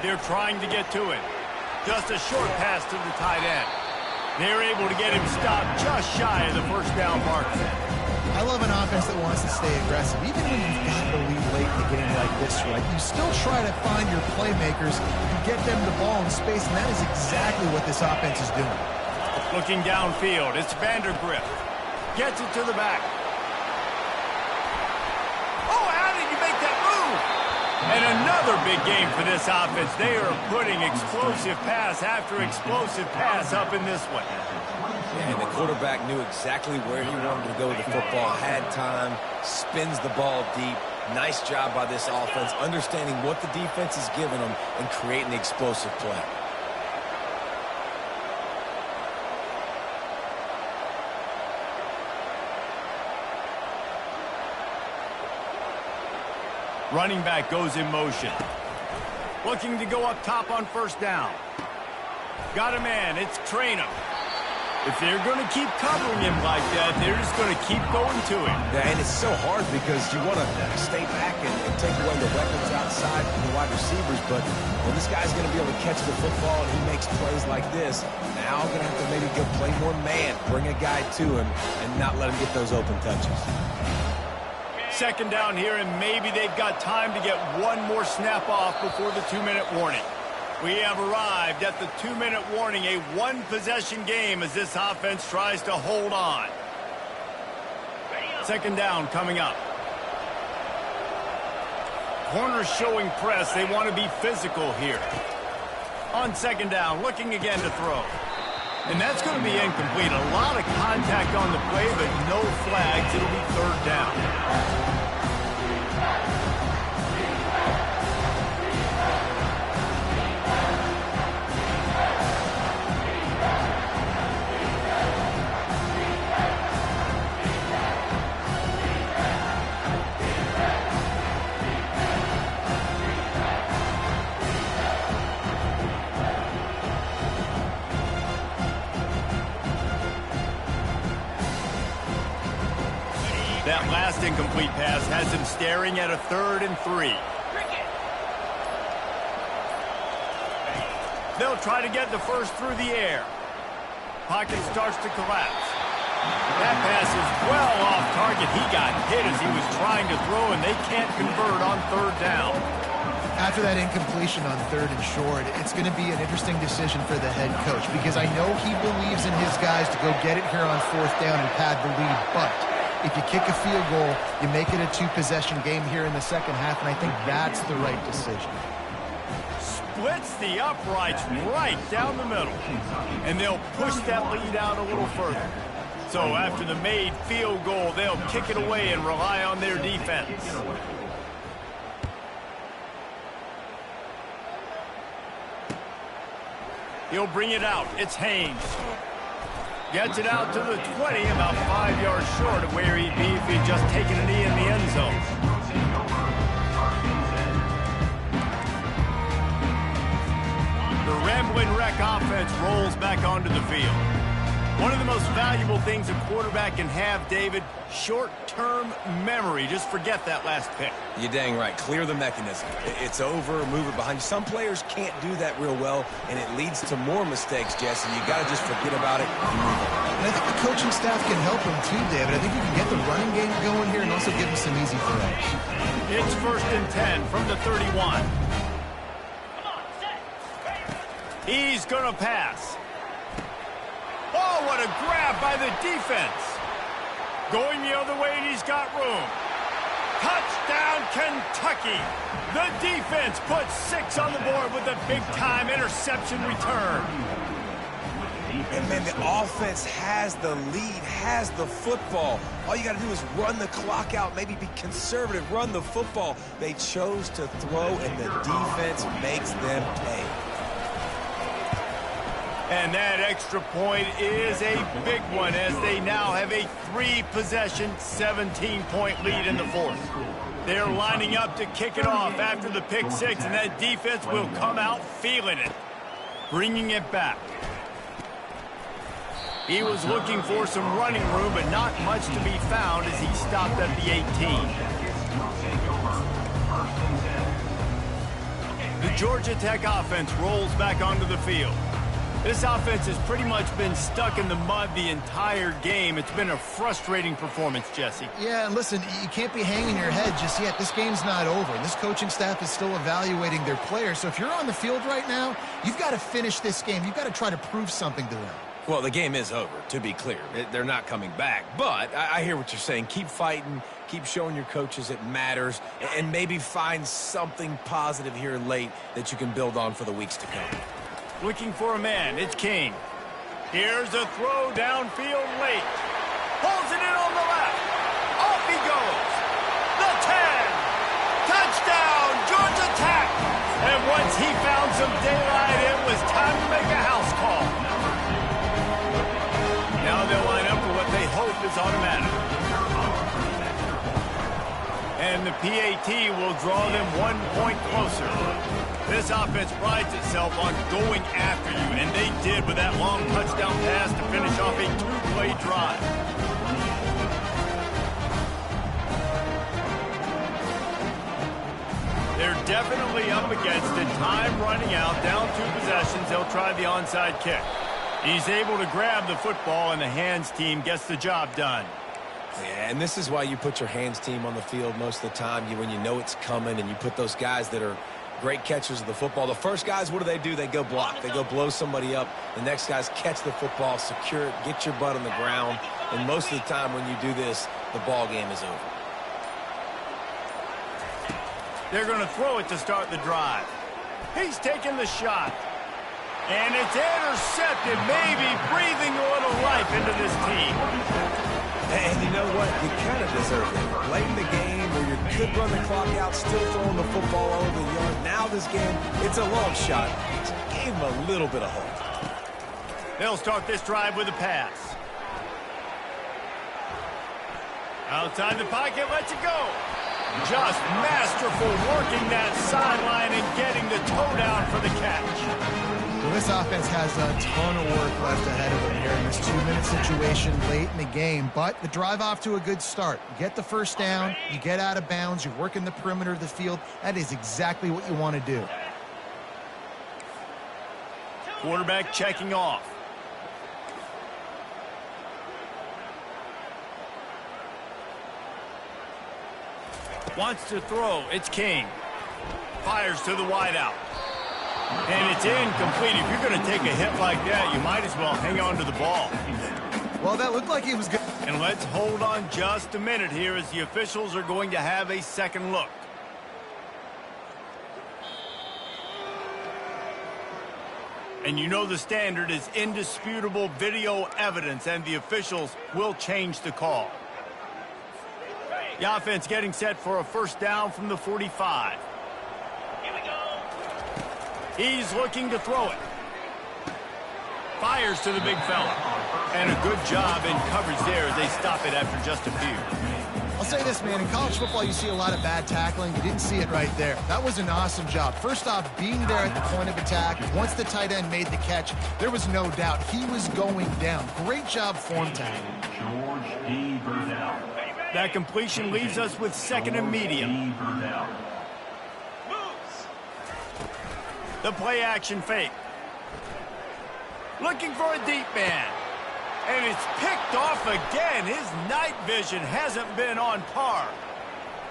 They're trying to get to it. Just a short pass to the tight end. They're able to get him stopped just shy of the first down mark. I love an offense that wants to stay aggressive. Even when you've got the lead late in the game like this, right, you still try to find your playmakers and get them the ball in space, and that is exactly what this offense is doing. Looking downfield, it's Vandergrift. Gets it to the back. Oh, how did you make that move? And another big game for this offense. They are putting explosive pass after explosive pass up in this one. Yeah, and the quarterback knew exactly where he wanted to go with the football, had time, spins the ball deep. Nice job by this offense, understanding what the defense is giving them and creating the explosive play. Running back goes in motion. Looking to go up top on first down. Got a man, it's Traynham. If they're going to keep covering him like that, they're just going to keep going to him. Yeah, and it's so hard because you want to stay back and take away the weapons outside from the wide receivers, but when this guy's going to be able to catch the football and he makes plays like this, now going to have to maybe go play more man, bring a guy to him, and not let him get those open touches. Second down here, and maybe they've got time to get one more snap off before the 2-minute warning. We have arrived at the 2-minute warning, a one-possession game as this offense tries to hold on. Second down coming up. Corners showing press. They want to be physical here. On second down, looking again to throw. And that's going to be incomplete. A lot of contact on the play, but no flags. It'll be third down. That last incomplete pass has him staring at a 3rd and 3. They'll try to get the first through the air. Pocket starts to collapse. That pass is well off target. He got hit as he was trying to throw, and they can't convert on 3rd down. After that incompletion on 3rd and short, it's going to be an interesting decision for the head coach because I know he believes in his guys to go get it here on 4th down and pad the lead, but if you kick a field goal, you make it a 2-possession game here in the second half, and I think that's the right decision. Splits the uprights right down the middle, and they'll push that lead out a little further. So after the made field goal, they'll kick it away and rely on their defense. He'll bring it out. It's Haynes. Gets it out to the 20, about 5 yards short of where he'd be if he'd just taken a knee in the end zone. The Rambling Wreck offense rolls back onto the field. One of the most valuable things a quarterback can have, David, short-term memory. Just forget that last pick. You're dang right. Clear the mechanism. It's over, move it behind you. Some players can't do that real well, and it leads to more mistakes, Jesse. You got to just forget about it and move on. And I think the coaching staff can help him too, David. I think you can get the running game going here and also give him some easy throws. It's 1st and 10 from the 31. He's going to pass. Oh, what a grab by the defense. Going the other way, and he's got room. Touchdown, Kentucky. The defense puts 6 on the board with a big-time interception return. And, man, the offense has the lead, has the football. All you got to do is run the clock out, maybe be conservative, run the football. They chose to throw, and the defense makes them pay. And that extra point is a big one as they now have a 3-possession, 17-point lead in the 4th. They're lining up to kick it off after the pick 6, and that defense will come out feeling it. Bringing it back. He was looking for some running room, but not much to be found as he stopped at the 18. The Georgia Tech offense rolls back onto the field. This offense has pretty much been stuck in the mud the entire game. It's been a frustrating performance, Jesse. Yeah, and listen, you can't be hanging your head just yet. This game's not over. This coaching staff is still evaluating their players. So if you're on the field right now, you've got to finish this game. You've got to try to prove something to them. Well, the game is over, to be clear. They're not coming back. But I hear what you're saying. Keep fighting. Keep showing your coaches it matters. And maybe find something positive here late that you can build on for the weeks to come. Looking for a man. It's King. Here's a throw downfield late. Pulls it in on the left. Off he goes. The 10. Touchdown, Georgia Tech. And once he found some daylight, it was time to make a house call. Now they'll line up for what they hope is automatic. And the PAT will draw them 1 point closer. This offense prides itself on going after you, and they did with that long touchdown pass to finish off a 2-play drive. They're definitely up against it. Time running out, down 2 possessions. They'll try the onside kick. He's able to grab the football, and the hands team gets the job done. Yeah, and this is why you put your hands team on the field most of the time, when you know it's coming, and you put those guys that are great catchers of the football. The first guys, what do? They go block. They go blow somebody up. The next guys catch the football, secure it, get your butt on the ground. And most of the time when you do this, the ball game is over. They're going to throw it to start the drive. He's taking the shot. And it's intercepted, maybe breathing a little life into this team. And you know what? You kind of deserve it. Late in the game where you could run the clock out, still throwing the football all over the yard. Now this game, it's a long shot. Just gave him a little bit of hope. They'll start this drive with a pass. Outside the pocket, lets it go. Just masterful working that sideline and getting the toe down for the catch. Well, this offense has a ton of work left ahead of them here in this 2-minute situation late in the game, but the drive off to a good start. You get the first down, you get out of bounds, you're working the perimeter of the field. That is exactly what you want to do. Quarterback checking off. Wants to throw. It's King. Fires to the wideout. And it's incomplete. If you're going to take a hit like that, you might as well hang on to the ball. Well, that looked like it was good. And let's hold on just a minute here as the officials are going to have a second look. And you know the standard is indisputable video evidence, and the officials will change the call. The offense getting set for a first down from the 45. He's looking to throw it. Fires to the big fella. And a good job in coverage there as they stop it after just a few. I'll say this, man. In college football, you see a lot of bad tackling. You didn't see it right there. That was an awesome job. First off, being there at the point of attack. Once the tight end made the catch, there was no doubt he was going down. Great job form tackling. That completion leaves us with second and medium. The play action fake. Looking for a deep man. And it's picked off again. His night vision hasn't been on par.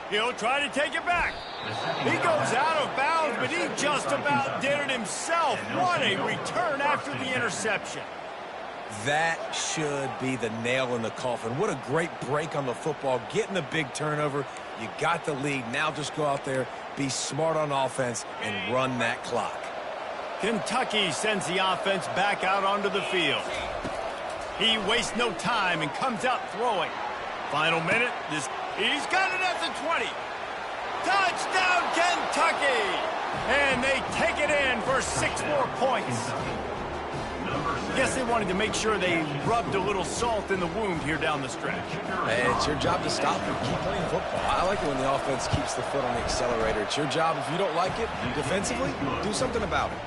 He'll try to take it back. He goes out of bounds, but he just about did it himself. What a return after the interception. That should be the nail in the coffin. What a great break on the football. Getting a big turnover. You got the lead. Now just go out there, be smart on offense, and run that clock. Kentucky sends the offense back out onto the field. He wastes no time and comes out throwing. Final minute. He's got it at the 20. Touchdown, Kentucky! And they take it in for 6 more points. Guess they wanted to make sure they rubbed a little salt in the wound here down the stretch. Hey, it's your job to stop them. Keep playing football. I like it when the offense keeps the foot on the accelerator. It's your job. If you don't like it defensively, do something about it.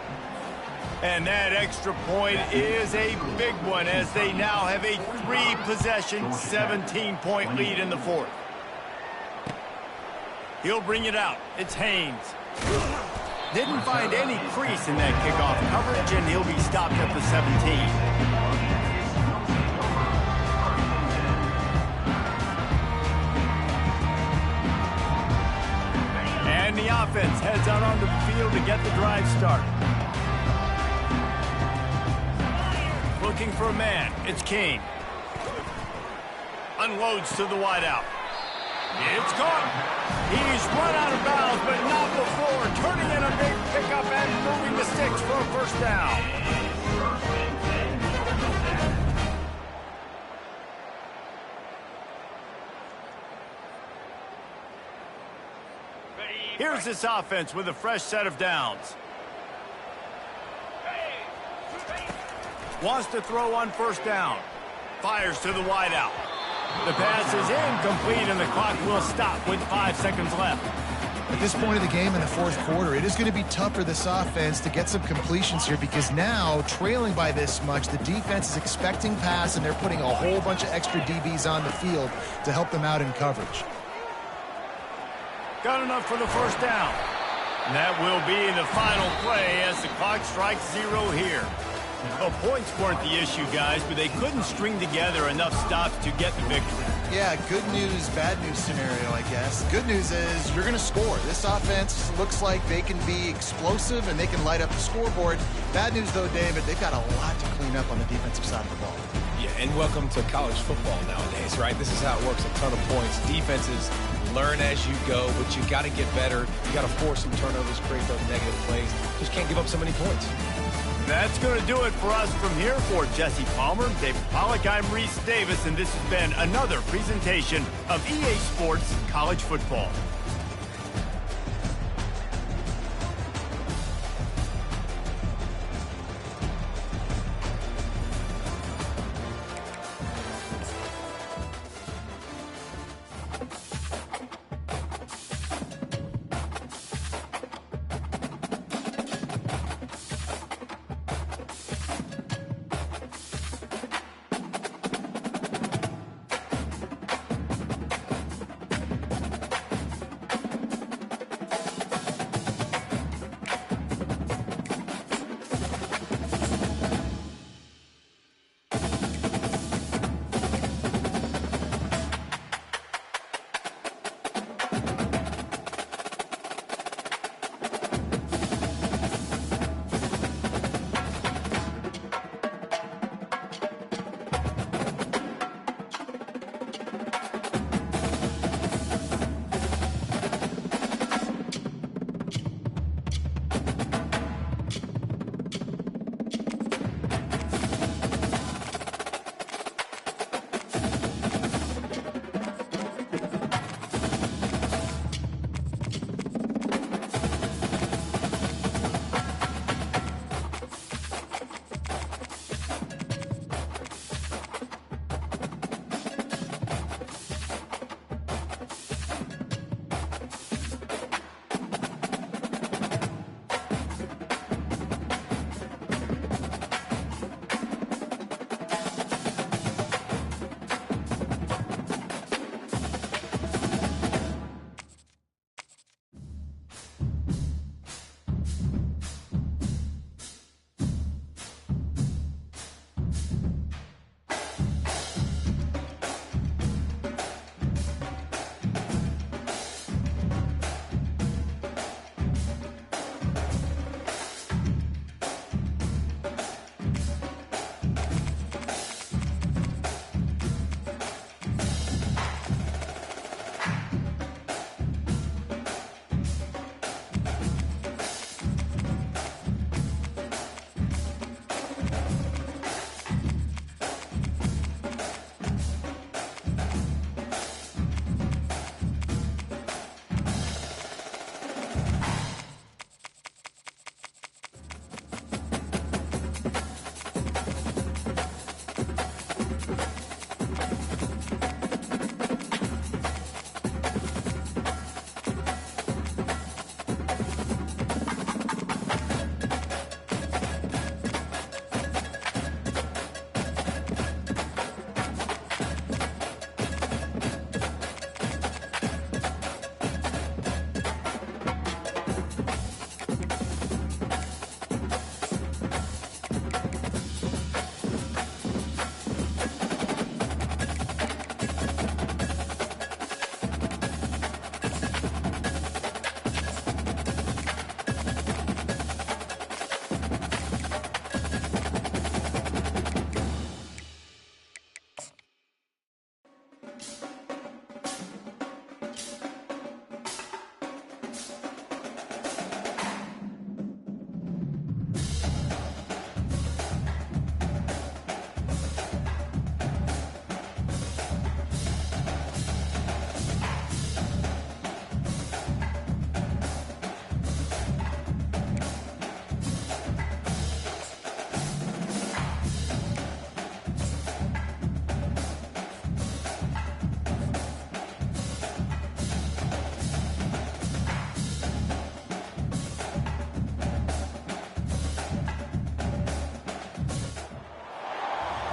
And that extra point is a big one as they now have a 3-possession, 17-point lead in the fourth. He'll bring it out. It's Haynes. Didn't find any crease in that kickoff coverage, and he'll be stopped at the 17. And the offense heads out onto the field to get the drive started. Looking for a man. It's King. Unloads to the wideout. It's caught. He's run out of bounds, but not before. Turning in a big pickup and moving the sticks for a first down. Here's this offense with a fresh set of downs. Wants to throw on first down. Fires to the wideout. The pass is incomplete, and the clock will stop with 5 seconds left. At this point of the game in the fourth quarter, it is going to be tough for this offense to get some completions here because now, trailing by this much, the defense is expecting pass, and they're putting a whole bunch of extra DBs on the field to help them out in coverage. Got enough for the first down. And that will be the final play as the clock strikes 0 here. Well, points weren't the issue, guys, but they couldn't string together enough stops to get the victory. Yeah, good news, bad news scenario, I guess. Good news is you're going to score. This offense looks like they can be explosive and they can light up the scoreboard. Bad news, though, David, they've got a lot to clean up on the defensive side of the ball. Yeah, and welcome to college football nowadays, right? This is how it works, a ton of points. Defenses learn as you go, but you got to get better. You got to force some turnovers, create those negative plays. Just can't give up so many points. That's going to do it for us from here. For Jesse Palmer, David Pollack, I'm Reese Davis, and this has been another presentation of EA Sports College Football.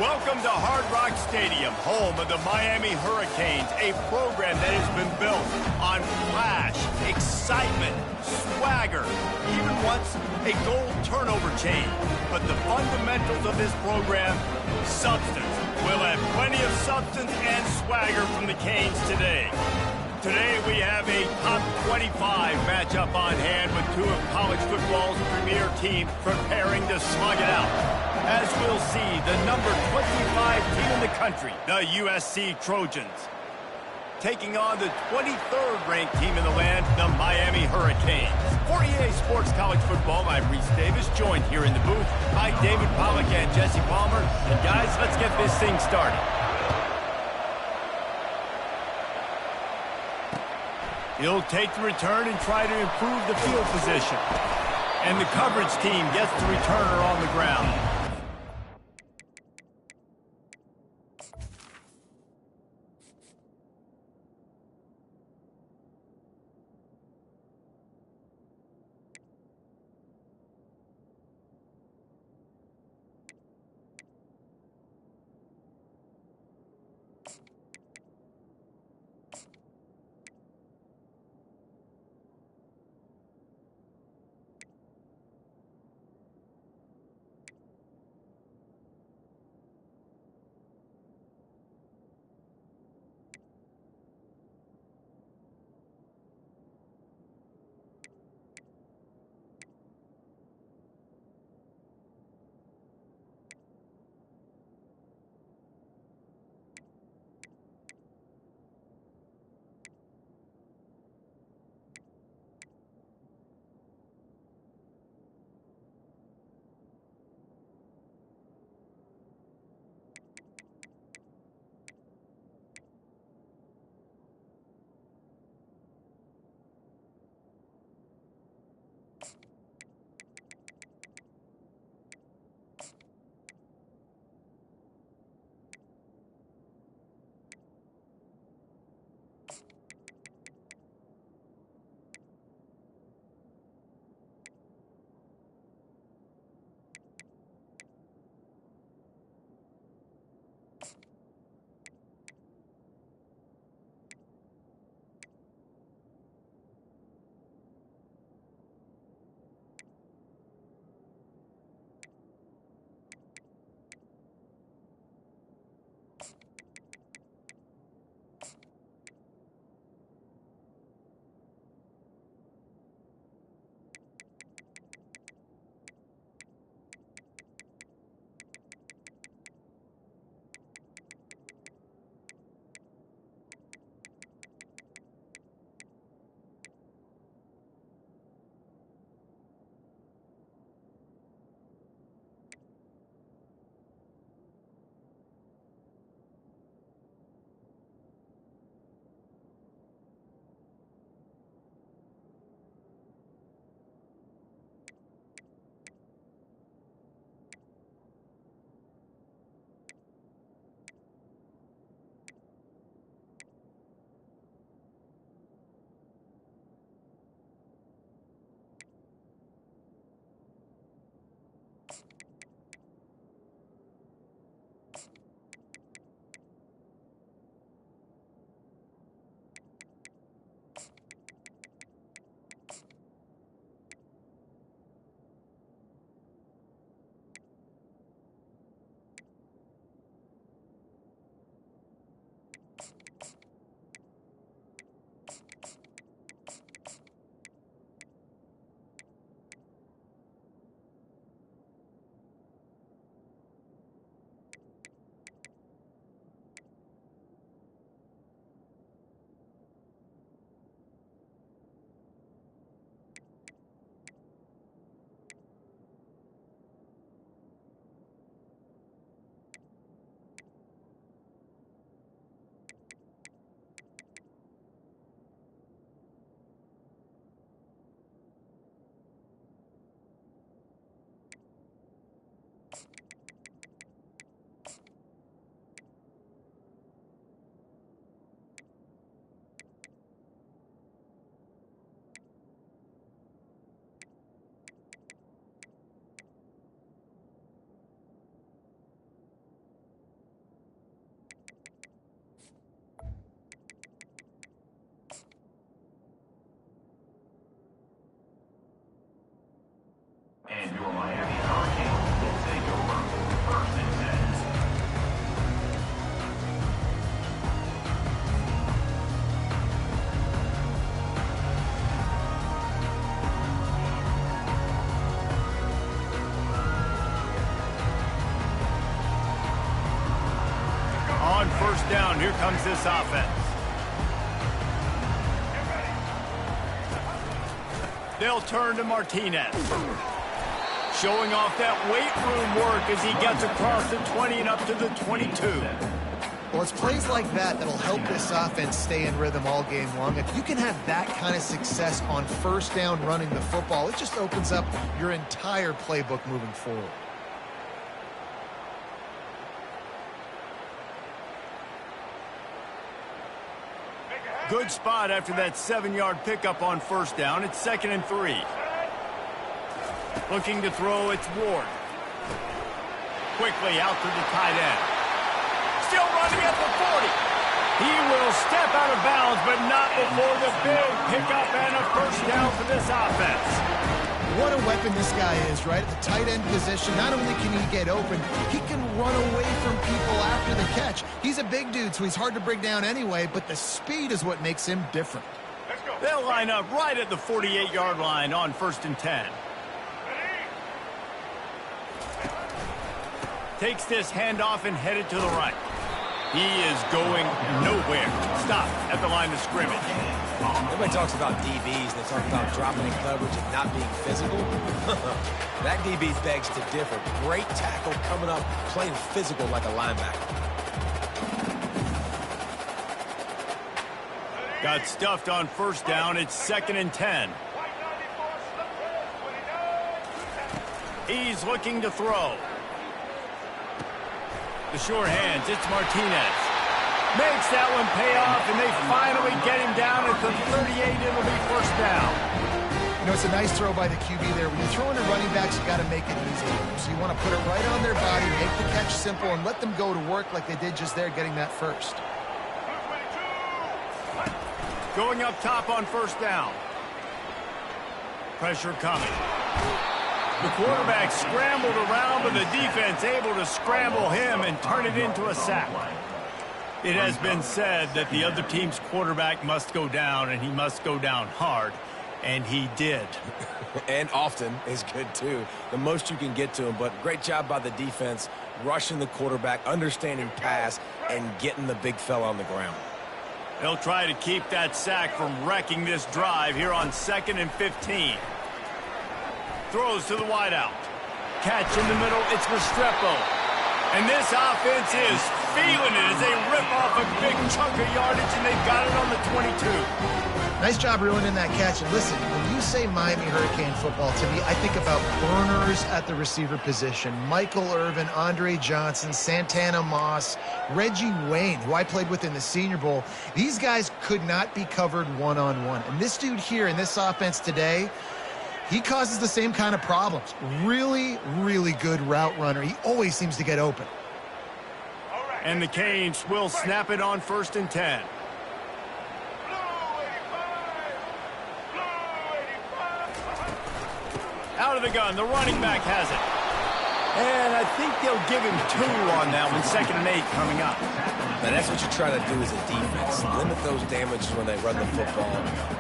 Welcome to Hard Rock Stadium, home of the Miami Hurricanes, a program that has been built on flash, excitement, swagger, even once a goal turnover chain. But the fundamentals of this program, substance. We'll have plenty of substance and swagger from the Canes today. Today we have a top 25 matchup on hand with two of college football's premier teams preparing to slug it out. As we'll see, the number 25 team in the country, the USC Trojans, taking on the 23rd ranked team in the land, the Miami Hurricanes. For EA Sports College Football, I'm Reese Davis, joined here in the booth by David Pollack and Jesse Palmer. And guys, let's get this thing started. He'll take the return and try to improve the field position. And the coverage team gets the returner on the ground. first down. Here comes this offense. They'll turn to Martinez. Showing off that weight room work as he gets across the 20 and up to the 22. Well, it's plays like that that'll help this offense stay in rhythm all game long. If you can have that kind of success on first down running the football, it just opens up your entire playbook moving forward. Good spot after that 7-yard pickup on first down. It's 2nd and 3. Looking to throw, it's Ward. Quickly out to the tight end. Still running at the 40. He will step out of bounds, but not before the big pickup and a first down for this offense. What a weapon this guy is, right? At the tight end position, not only can he get open, he can run away from people after the catch. He's a big dude, so he's hard to bring down anyway, but the speed is what makes him different. They'll line up right at the 48-yard line on 1st and 10. Takes this handoff and headed to the right. He is going nowhere. Stop at the line of scrimmage. Everybody talks about DBs. They talk about dropping in coverage and not being physical. That DB begs to differ. Great tackle coming up, playing physical like a linebacker. Got stuffed on first down. It's 2nd and 10. He's looking to throw. The short hands, it's Martinez. Makes that one pay off, and they finally get him down at the 38. It'll be first down. You know, it's a nice throw by the QB there. When you're throwing to running backs, you got to make it easy. So you want to put it right on their body, make the catch simple, and let them go to work like they did just there, getting that first. Going up top on first down. Pressure coming. The quarterback scrambled around, but the defense able to scramble him and turn it into a sack. It has been said that the other team's quarterback must go down, and he must go down hard, and he did. And often is good, too. The most you can get to him, but great job by the defense, rushing the quarterback, understanding pass, and getting the big fella on the ground. They'll try to keep that sack from wrecking this drive here on 2nd and 15. Throws to the wideout. Catch in the middle, it's Restrepo. And this offense is feeling it as they rip off a big chunk of yardage, and they've got it on the 22. Nice job ruining that catch. And listen, when you say Miami Hurricane football, to me, I think about burners at the receiver position. Michael Irvin, Andre Johnson, Santana Moss, Reggie Wayne, who I played with in the Senior Bowl. These guys could not be covered one-on-one. And this dude here in this offense today, he causes the same kind of problems. Really, really good route runner. He always seems to get open. And the Canes will snap it on 1st and 10. Out of the gun, the running back has it. And I think they'll give him 2 on that one. 2nd and 8 coming up. Now, that's what you try to do as a defense. Limit those damages when they run the football.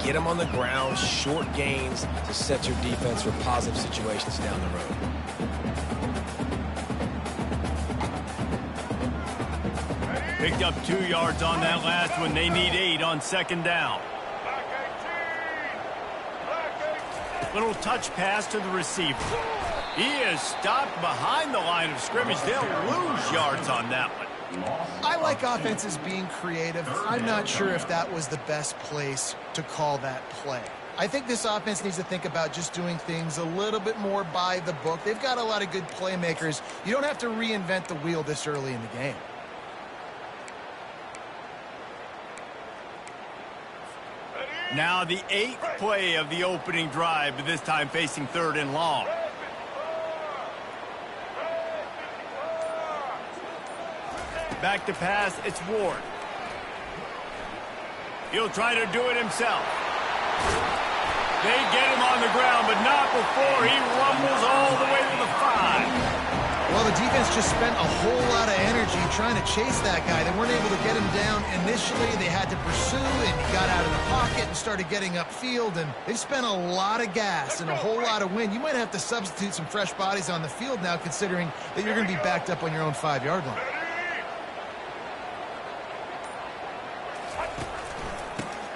Get them on the ground, short gains to set your defense for positive situations down the road. Picked up 2 yards on that last one. They need 8 on 2nd down. Little touch pass to the receiver. He is stopped behind the line of scrimmage. They'll lose yards on that one. I like offenses being creative. I'm not sure if that was the best place to call that play. I think this offense needs to think about just doing things a little bit more by the book. They've got a lot of good playmakers. You don't have to reinvent the wheel this early in the game. Now the 8th play of the opening drive, but this time facing 3rd and long. Back to pass, it's Ward. He'll try to do it himself. They get him on the ground, but not before he rumbles all the way to the 5. Well, the defense just spent a whole lot of energy trying to chase that guy. They weren't able to get him down initially. They had to pursue, and he got out of the pocket and started getting upfield, and they've spent a lot of gas and a whole lot of wind. You might have to substitute some fresh bodies on the field now, considering that you're going to be backed up on your own 5-yard line.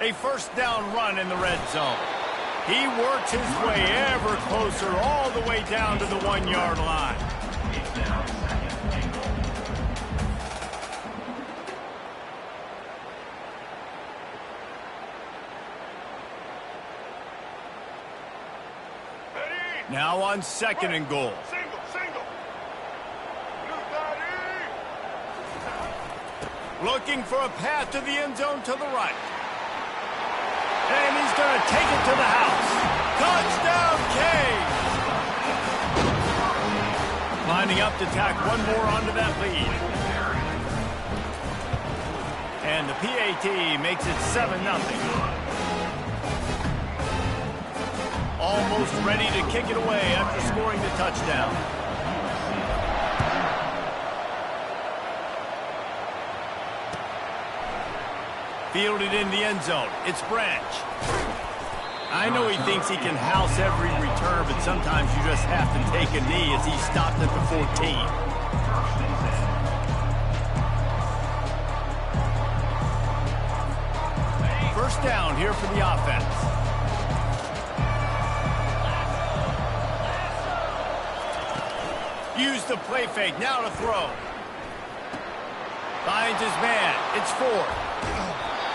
A first down run in the red zone. He works his way ever closer all the way down to the 1-yard line. It's now second and goal. Now on second and goal. Single. Looking for a path to the end zone to the right. And he's going to take it to the house. Touchdown, Cage! Lining up to tack one more onto that lead. And the PAT makes it 7-0. Almost ready to kick it away after scoring the touchdown. Fielded in the end zone. It's Branch. I know he thinks he can house every return, but sometimes you just have to take a knee as he stopped at the 14. First down here for the offense. Use the play fake. Now to throw. Finds his man. It's Ford.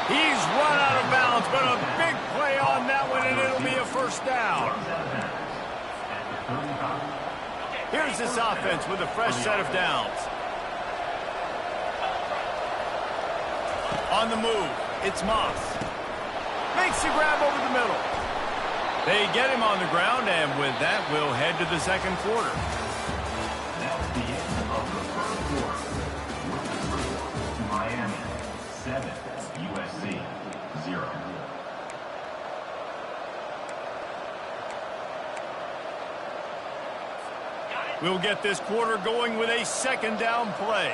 He's run out of bounds, but a big play on that one, and it'll be a first down. Here's this offense with a fresh set of downs. On the move, it's Moss. Makes the grab over the middle. They get him on the ground, and with that, we'll head to the second quarter. That's the end of the first quarter. With the score, Miami 7, USC 0. We'll get this quarter going with a second down play.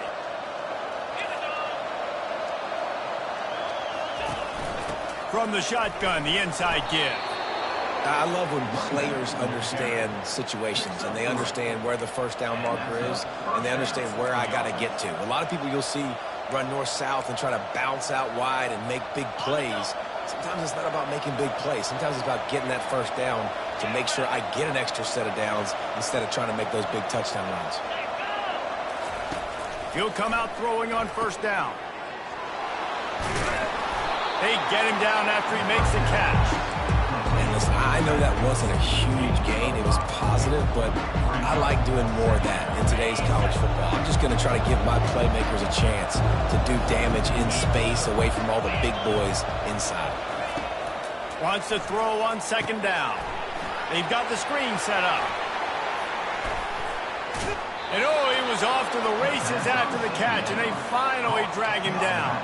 From the shotgun, the inside give. I love when players understand situations and they understand where the first down marker is and they understand where I got to get to. A lot of people you'll see run north-south and try to bounce out wide and make big plays. Sometimes it's not about making big plays. Sometimes it's about getting that first down to make sure I get an extra set of downs instead of trying to make those big touchdown runs. He'll come out throwing on first down. They get him down after he makes the catch. And listen, I know that wasn't a huge gain. It was positive, but I like doing more of that in today's college football. I'm just going to try to give my playmakers a chance to do damage in space away from all the big boys inside. Wants to throw on second down. They've got the screen set up. And oh, he was off to the races after the catch, and they finally drag him down.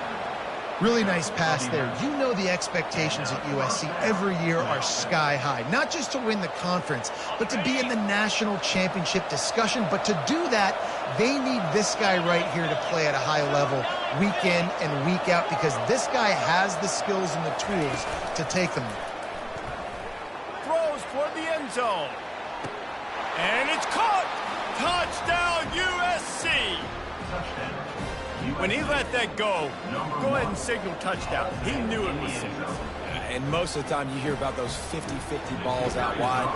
Really nice pass there. You know the expectations at USC every year are sky high. Not just to win the conference, but to be in the national championship discussion. But to do that, they need this guy right here to play at a high level week in and week out because this guy has the skills and the tools to take them. Throws toward the end zone. And it's caught. Touchdown, USC. Touchdown. When he let that go ahead and signal touchdown. He knew it was signal. And most of the time you hear about those 50-50 balls out wide.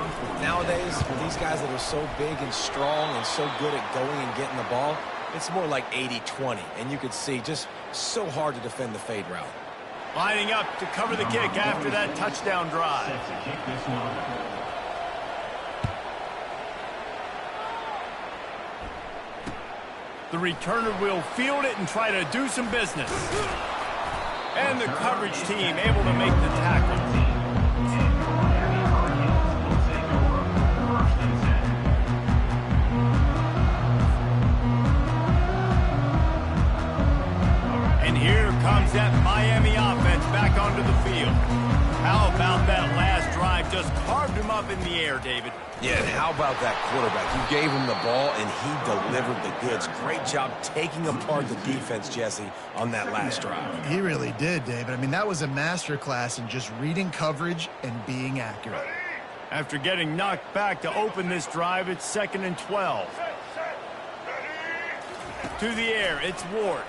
Nowadays, for these guys that are so big and strong and so good at going and getting the ball, it's more like 80-20. And you could see just so hard to defend the fade route. Lining up to cover the kick after that touchdown drive. Set to kick this one. The returner will field it and try to do some business. And the coverage team able to make the tackle. And here comes that Miami offense back onto the field. How about that last drive? Just carved him up in the air, David. Yeah, and how about that quarterback? You gave him the ball, and he delivered the goods. Great job taking apart the defense, Jesse, on that last drive. He really did, David. I mean, that was a masterclass in just reading coverage and being accurate. After getting knocked back to open this drive, it's 2nd and 12. To the air, it's Ward.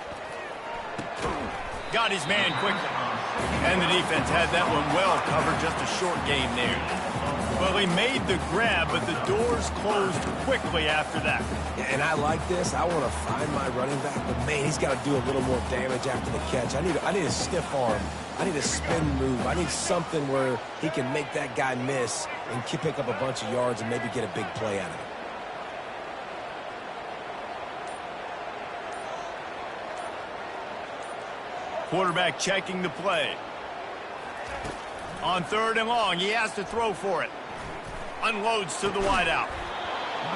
Got his man quickly. And the defense had that one well covered, just a short game there. Well, he made the grab, but the doors closed quickly after that. And I like this. I want to find my running back, but man, he's got to do a little more damage after the catch. I need a stiff arm. I need a spin move. I need something where he can make that guy miss and pick up a bunch of yards and maybe get a big play out of it. Quarterback checking the play. On 3rd and long, he has to throw for it. Unloads to the wideout.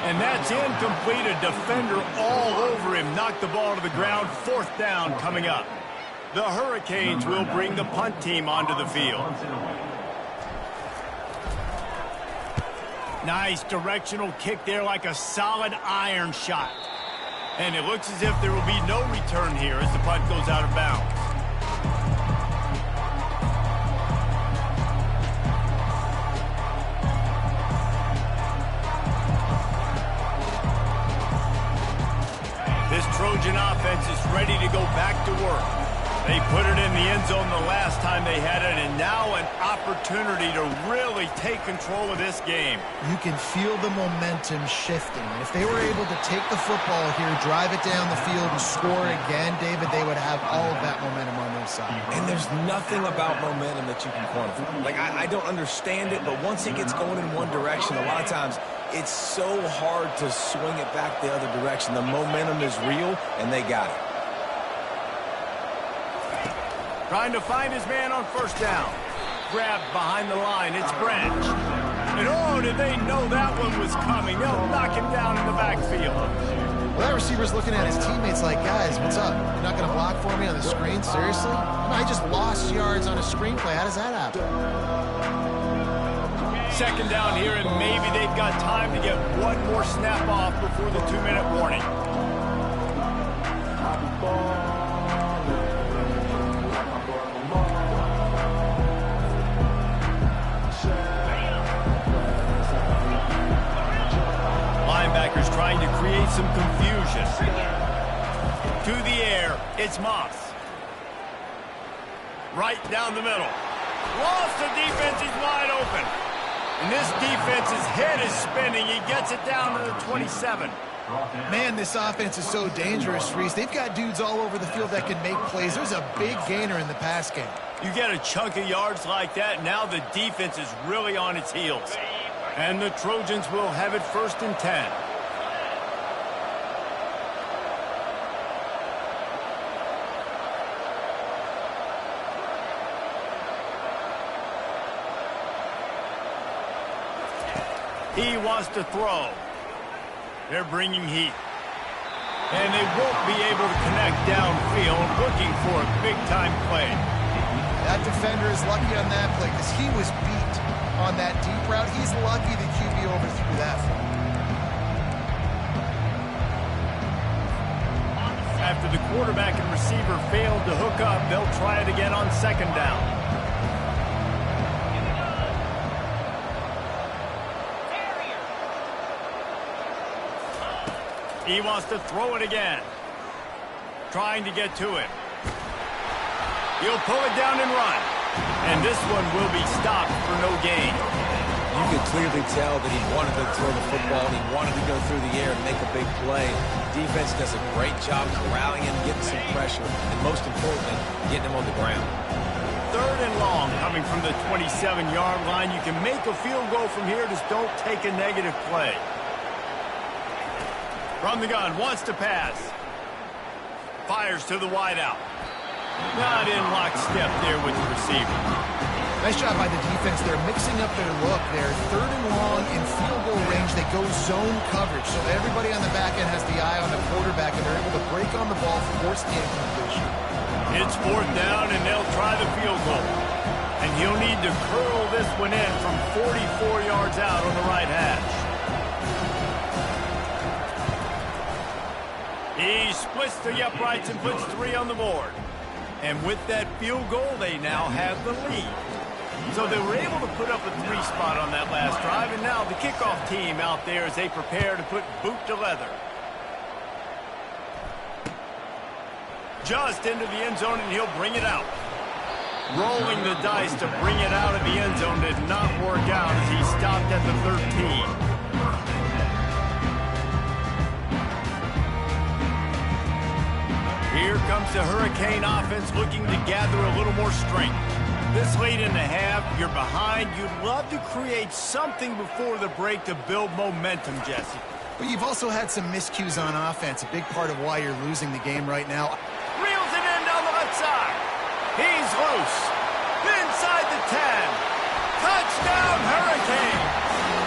And that's incomplete. A defender all over him. Knocked the ball to the ground. 4th down coming up. The Hurricanes will bring the punt team onto the field. Nice directional kick there, like a solid iron shot. And it looks as if there will be no return here as the punt goes out of bounds. This Trojan offense is ready to go back to work. They put it in the end zone the last time they had it, and now an opportunity to really take control of this game. You can feel the momentum shifting. And if they were able to take the football here, drive it down the field, and score again, David, they would have all of that momentum on their side. And there's nothing about momentum that you can quantify. Like, I don't understand it, but once it gets going in one direction, a lot of times it's so hard to swing it back the other direction. The momentum is real, and they got it. Trying to find his man on 1st down. Grabbed behind the line. It's Branch. And oh, did they know that one was coming? They'll knock him down in the backfield. Well, that receiver's looking at his teammates like, guys, what's up? You're not going to block for me on the screen? Seriously? I just lost yards on a screenplay. How does that happen? 2nd down here, and maybe they've got time to get one more snap off before the 2-minute warning. Linebackers trying to create some confusion. To the air, it's Moss. Right down the middle. Lost the defense, he's wide open. And this defense's head is spinning. He gets it down to the 27. Man, this offense is so dangerous, Reese. They've got dudes all over the field that can make plays. There's a big gainer in the pass game. You get a chunk of yards like that, now the defense is really on its heels. And the Trojans will have it 1st and 10. He wants to throw. They're bringing heat. And they won't be able to connect downfield, looking for a big-time play. That defender is lucky on that play because he was beat on that deep route. He's lucky the QB overthrew that. After the quarterback and receiver failed to hook up, they'll try it again on 2nd down. He wants to throw it again. Trying to get to it. He'll pull it down and run. And this one will be stopped for no gain. You could clearly tell that he wanted to throw the football and he wanted to go through the air and make a big play. Defense does a great job corralling him, getting some pressure, and most importantly, getting him on the ground. 3rd and long coming from the 27-yard line. You can make a field goal from here, just don't take a negative play. From the gun, wants to pass. Fires to the wideout. Not in lockstep there with the receiver. Nice job by the defense. They're mixing up their look. They're 3rd and long in field goal range. They go zone coverage. So everybody on the back end has the eye on the quarterback, and they're able to break on the ball, force the incompletion. It's 4th down, and they'll try the field goal. And he'll need to curl this one in from 44 yards out on the right hash. He splits the uprights and puts 3 on the board. And with that field goal, they now have the lead. So they were able to put up a 3 spot on that last drive, and now the kickoff team out there as they prepare to put boot to leather. Just into the end zone, and he'll bring it out. Rolling the dice to bring it out of the end zone did not work out as he stopped at the 13. Here comes the Hurricane offense looking to gather a little more strength. This late in the half, you're behind. You'd love to create something before the break to build momentum, Jesse. But you've also had some miscues on offense, a big part of why you're losing the game right now. Reels it in down the left side. He's loose. Inside the 10. Touchdown, Hurricane.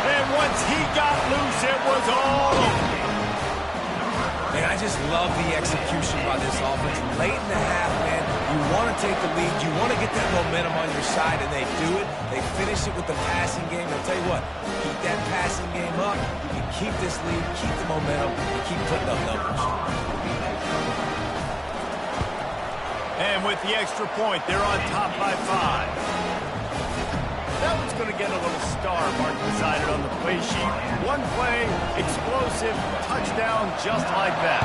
And once he got loose, it was all over. Man, I just love the execution by this offense. Late in the half, man, you want to take the lead. You want to get that momentum on your side, and they do it. They finish it with the passing game. I'll tell you what, keep that passing game up. You can keep this lead, keep the momentum, and keep putting up numbers. And with the extra point, they're on top by 5. That one's going to get a little star mark decided on the play sheet. One play, explosive, touchdown just like that.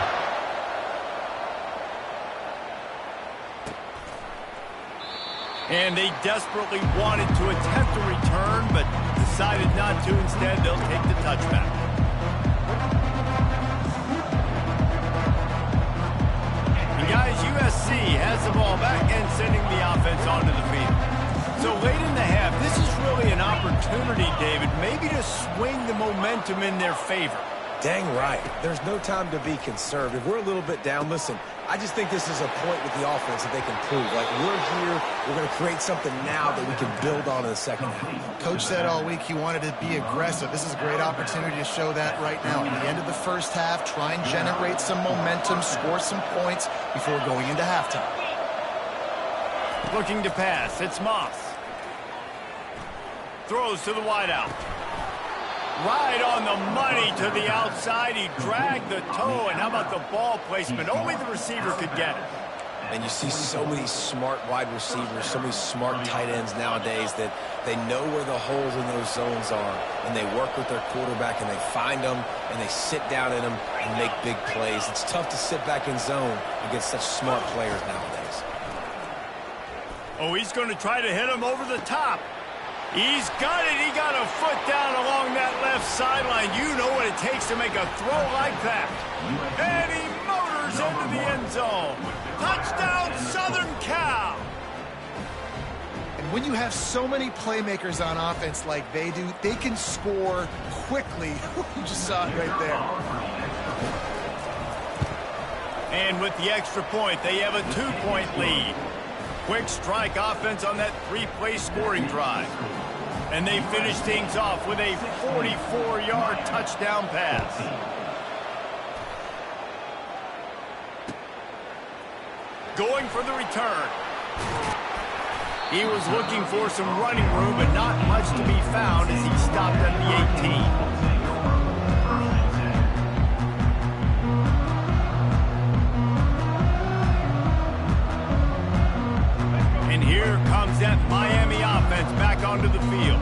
And they desperately wanted to attempt a return, but decided not to. Instead, they'll take the touchback. And guys, USC has the ball back and sending the offense onto the field. So late in the half, this is really an opportunity, David, maybe to swing the momentum in their favor. Dang right. There's no time to be conservative. We're a little bit down. Listen, I just think this is a point with the offense that they can prove. Like, we're here, we're going to create something now that we can build on in the second half. Coach said all week he wanted to be aggressive. This is a great opportunity to show that right now. At the end of the first half, try and generate some momentum, score some points before going into halftime. Looking to pass, it's Moss. Throws to the wideout. Right on the money to the outside. He dragged the toe, and how about the ball placement? Only the receiver could get it. And you see so many smart wide receivers, so many smart tight ends nowadays that they know where the holes in those zones are, and they work with their quarterback, and they find them, and they sit down in them and make big plays. It's tough to sit back in zone against such smart players nowadays. Oh, he's going to try to hit him over the top. He's got it. He got a foot down along that left sideline. You know what it takes to make a throw like that. And he motors into the end zone. Touchdown, Southern Cal. And when you have so many playmakers on offense like they do, they can score quickly. You just saw it right there. And with the extra point, they have a 2-point lead. Quick strike offense on that 3-play scoring drive. And they finish things off with a 44-yard touchdown pass. Going for the return. He was looking for some running room, but not much to be found as he stopped at the 18. And here comes that Miami offense back onto the field.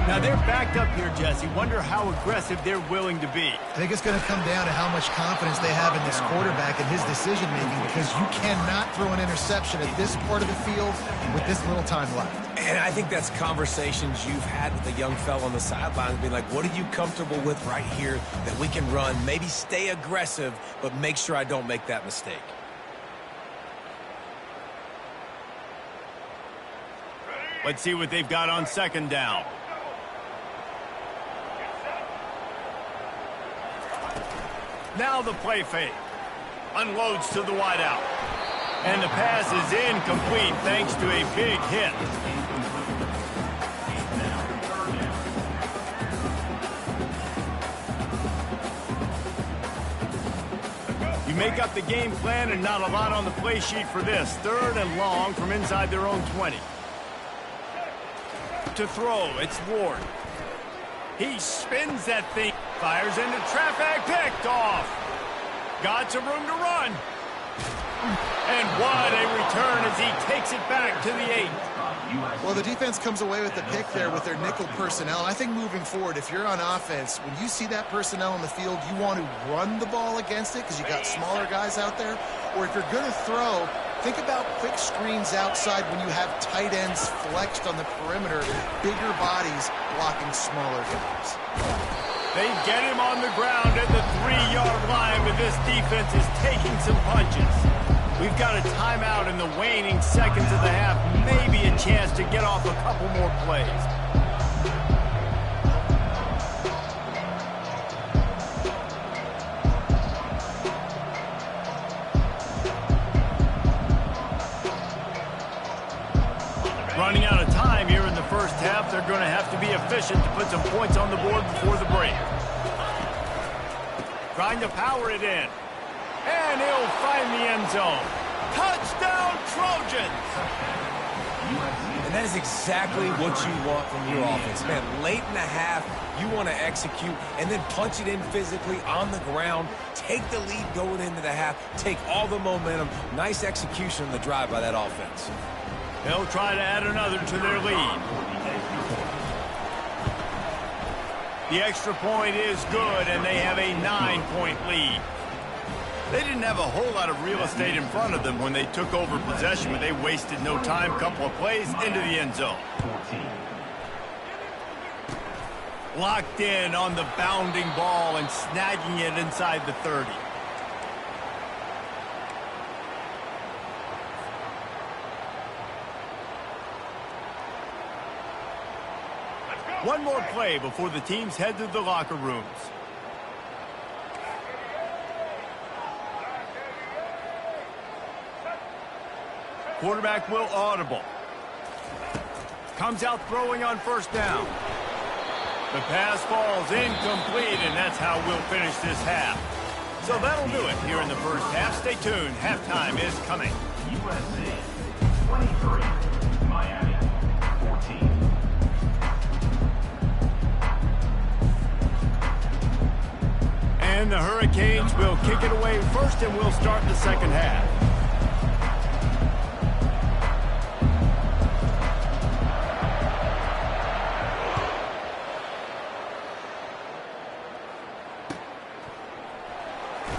Now they're backed up here, Jesse. Wonder how aggressive they're willing to be. I think it's going to come down to how much confidence they have in this quarterback and his decision-making, because you cannot throw an interception at this part of the field with this little time left. And I think that's conversations you've had with the young fella on the sidelines, being like, what are you comfortable with right here that we can run? Maybe stay aggressive, but make sure I don't make that mistake. Let's see what they've got on second down. Now the play fake. Unloads to the wideout. And the pass is incomplete thanks to a big hit. You make up the game plan and not a lot on the play sheet for this. 3rd and long from inside their own 20. To throw, it's Ward. He spins that thing, fires into traffic, picked off. Got some room to run. And what a return as he takes it back to the 8. Well, the defense comes away with the pick there with their nickel personnel. And I think moving forward, if you're on offense, when you see that personnel on the field, you want to run the ball against it because you got smaller guys out there. Or if you're going to throw, Think about quick screens outside when you have tight ends flexed on the perimeter, bigger bodies blocking smaller guys. They get him on the ground at the 3-yard line, but this defense is taking some punches. We've got a timeout in the waning seconds of the half, maybe a chance to get off a couple more plays. Running out of time here in the first half. They're going to have to be efficient to put some points on the board before the break. Trying to power it in. And he'll find the end zone. Touchdown, Trojans! And that is exactly what you want from your offense. Man, late in the half, you want to execute and then punch it in physically on the ground. Take the lead going into the half. Take all the momentum. Nice execution on the drive by that offense. They'll try to add another to their lead. The extra point is good, and they have a 9-point lead. They didn't have a whole lot of real estate in front of them when they took over possession, but they wasted no time. Couple of plays into the end zone. Locked in on the bounding ball and snagging it inside the 30. One more play before the teams head to the locker rooms. Quarterback will audible. Comes out throwing on first down. The pass falls incomplete, and that's how we'll finish this half. So that'll do it here in the first half. Stay tuned. Halftime is coming. USC 23, Miami 14. And the Hurricanes will kick it away first, and we'll start the second half.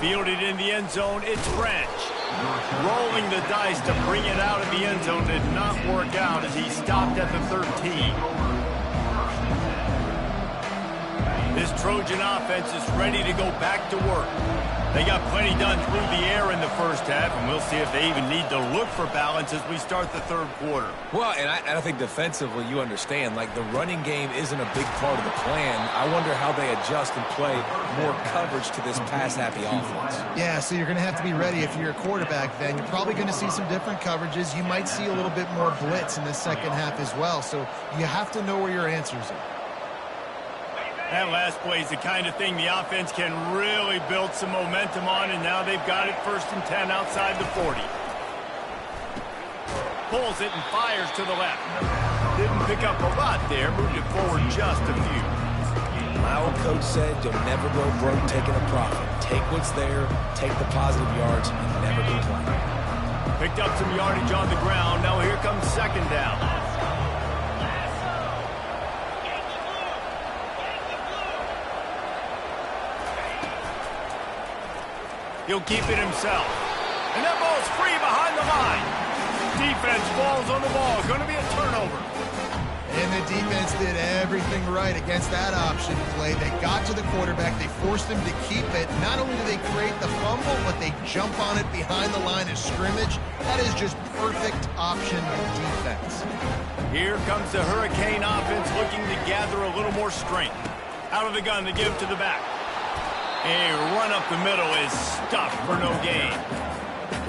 Fielded in the end zone, it's French. Rolling the dice to bring it out of the end zone did not work out as he stopped at the 13. This Trojan offense is ready to go back to work. They got plenty done through the air in the first half, and we'll see if they even need to look for balance as we start the third quarter. Well, and I think defensively, you understand, like the running game isn't a big part of the plan. I wonder how they adjust and play more coverage to this pass-happy offense. Yeah, so you're going to have to be ready if you're a quarterback then. You're probably going to see some different coverages. You might see a little bit more blitz in the second half as well, so you have to know where your answers are. That last play is the kind of thing the offense can really build some momentum on, and now they've got it 1st and 10 outside the 40. Pulls it and fires to the left. Didn't pick up a lot there, moved it forward just a few. My old coach said you'll never go broke taking a profit. Take what's there, take the positive yards, and never complain. Picked up some yardage on the ground. Now here comes second down. He'll keep it himself. And that ball's free behind the line. Defense falls on the ball. Going to be a turnover. And the defense did everything right against that option play. They got to the quarterback. They forced him to keep it. Not only do they create the fumble, but they jump on it behind the line of scrimmage. That is just perfect option defense. Here comes the Hurricane offense looking to gather a little more strength. Out of the gun to give to the back. A run up the middle is stuffed for no gain.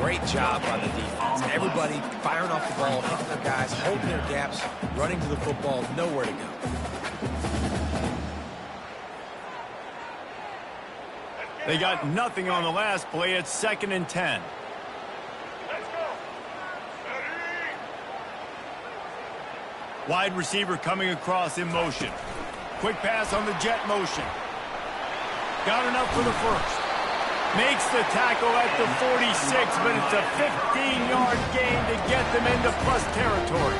Great job by the defense. Everybody firing off the ball, hitting their guys, holding their gaps, running to the football, nowhere to go. They got nothing on the last play. It's 2nd and 10. Wide receiver coming across in motion. Quick pass on the jet motion. Got enough for the first. Makes the tackle at the 46, but it's a 15-yard gain to get them into plus territory.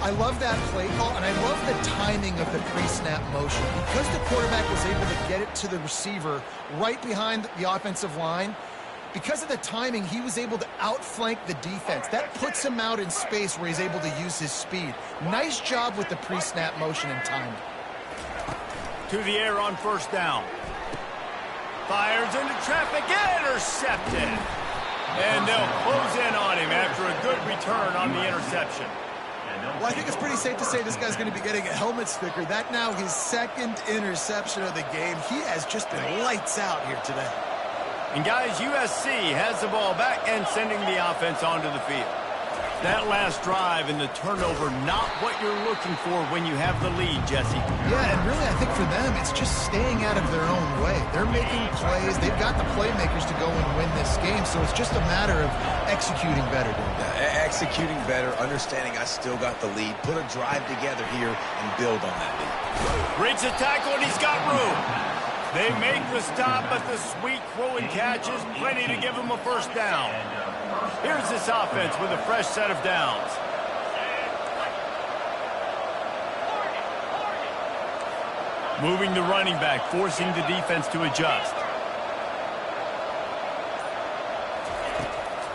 I love that play call, and I love the timing of the pre-snap motion. Because the quarterback was able to get it to the receiver right behind the offensive line, Because of the timing, he was able to outflank the defense. That puts him out in space where he's able to use his speed. Nice job with the pre-snap motion and timing. To the air on first down. Fires into traffic, intercepted. And they'll close in on him after a good return on the interception. Well, I think it's pretty safe to say this guy's going to be getting a helmet sticker. That now his second interception of the game. He has just been lights out here today. And guys, USC has the ball back and sending the offense onto the field. That last drive and the turnover, not what you're looking for when you have the lead, Jesse. Yeah, and really I think for them, it's just staying out of their own way. They're making plays. They've got the playmakers to go and win this game, so it's just a matter of executing better. Executing better, understanding I still got the lead. Put a drive together here and build on that lead. Breaks a tackle, and he's got room. They make the stop, but the sweet throw and catch is plenty to give them a first down. Here's this offense with a fresh set of downs. Moving the running back, forcing the defense to adjust.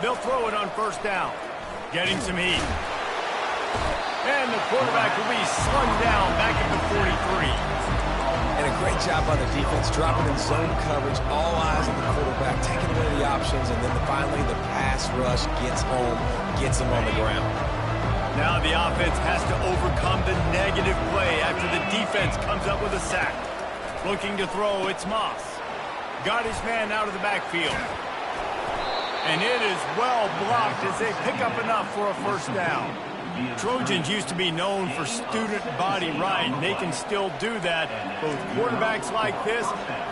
They'll throw it on first down. Getting some heat. And the quarterback will be slung down back at the 43. And a great job by the defense, dropping in zone coverage, all eyes on the quarterback, taking away the options, and then finally the pass rush gets home, gets him on the ground. Now the offense has to overcome the negative play after the defense comes up with a sack. Looking to throw, it's Moss. Got his man out of the backfield. And it is well blocked as they pick up enough for a first down. Trojans used to be known for student body right, and they can still do that. Both quarterbacks like this,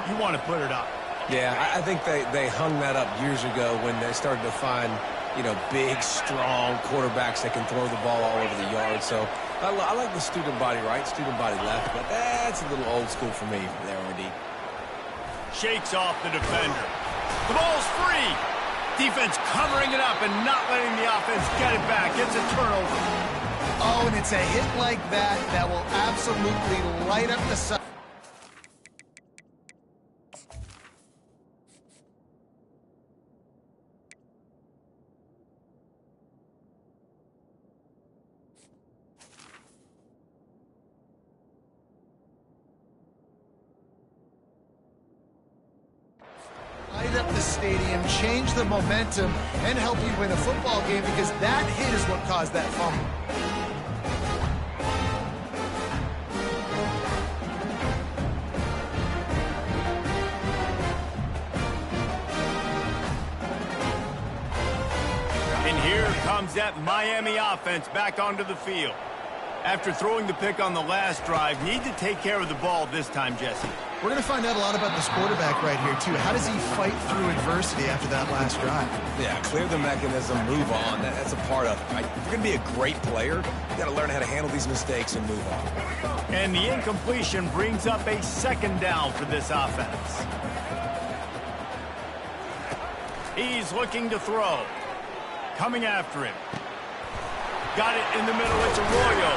you want to put it up. Yeah, I think they hung that up years ago when they started to find, you know, big, strong quarterbacks that can throw the ball all over the yard. So I like the student body right, student body left, but that's a little old school for me there, RD. Shakes off the defender. The ball's free. Defense covering it up and not letting the offense get it back. It's a turnover. Oh, and it's a hit like that that will absolutely light up the side. Light up the stadium, change the momentum, and help you win a football game, because that hit is what caused that fumble. And here comes that Miami offense back onto the field. After throwing the pick on the last drive, need to take care of the ball this time, Jesse. We're going to find out a lot about this quarterback right here, too. How does he fight through adversity after that last drive? Yeah, clear the mechanism, move on. That's a part of it, right? If you're going to be a great player, you got to learn how to handle these mistakes and move on. And the incompletion brings up a second down for this offense. He's looking to throw. Coming after him. Got it in the middle. It's Arroyo.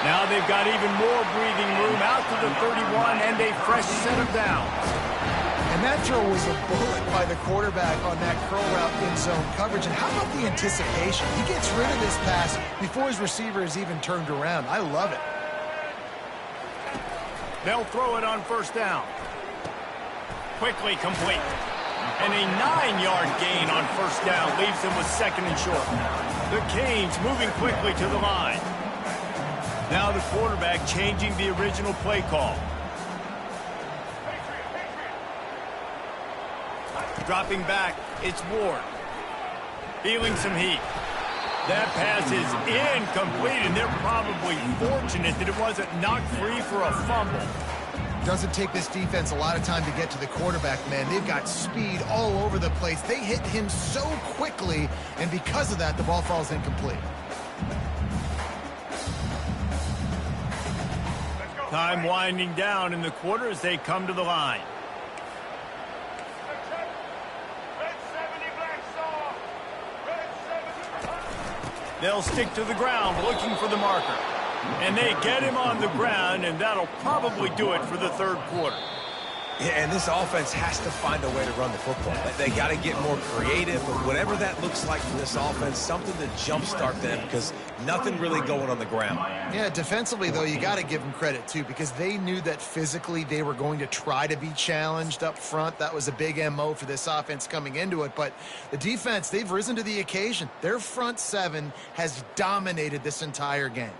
Now they've got even more breathing room out to the 31 and a fresh set of downs. And that throw was a bullet by the quarterback on that curl route in zone coverage. And how about the anticipation? He gets rid of this pass before his receiver is even turned around. I love it. They'll throw it on first down. Quickly complete. And a 9-yard gain on first down leaves them with second and short. The Canes moving quickly to the line. Now the quarterback changing the original play call. Dropping back, it's Ward. Feeling some heat. That pass is incomplete, and they're probably fortunate that it wasn't knocked free for a fumble. Doesn't take this defense a lot of time to get to the quarterback, man. They've got speed all over the place. They hit him so quickly, and because of that, the ball falls incomplete. Time winding down in the quarter as they come to the line. They'll stick to the ground looking for the marker. And they get him on the ground, and that'll probably do it for the third quarter. Yeah, and this offense has to find a way to run the football. They got to get more creative, but whatever that looks like for this offense, something to jumpstart them because nothing really going on the ground. Yeah, defensively, though, you got to give them credit, too, because they knew that physically they were going to try to be challenged up front. That was a big MO for this offense coming into it, but the defense, they've risen to the occasion. Their front seven has dominated this entire game.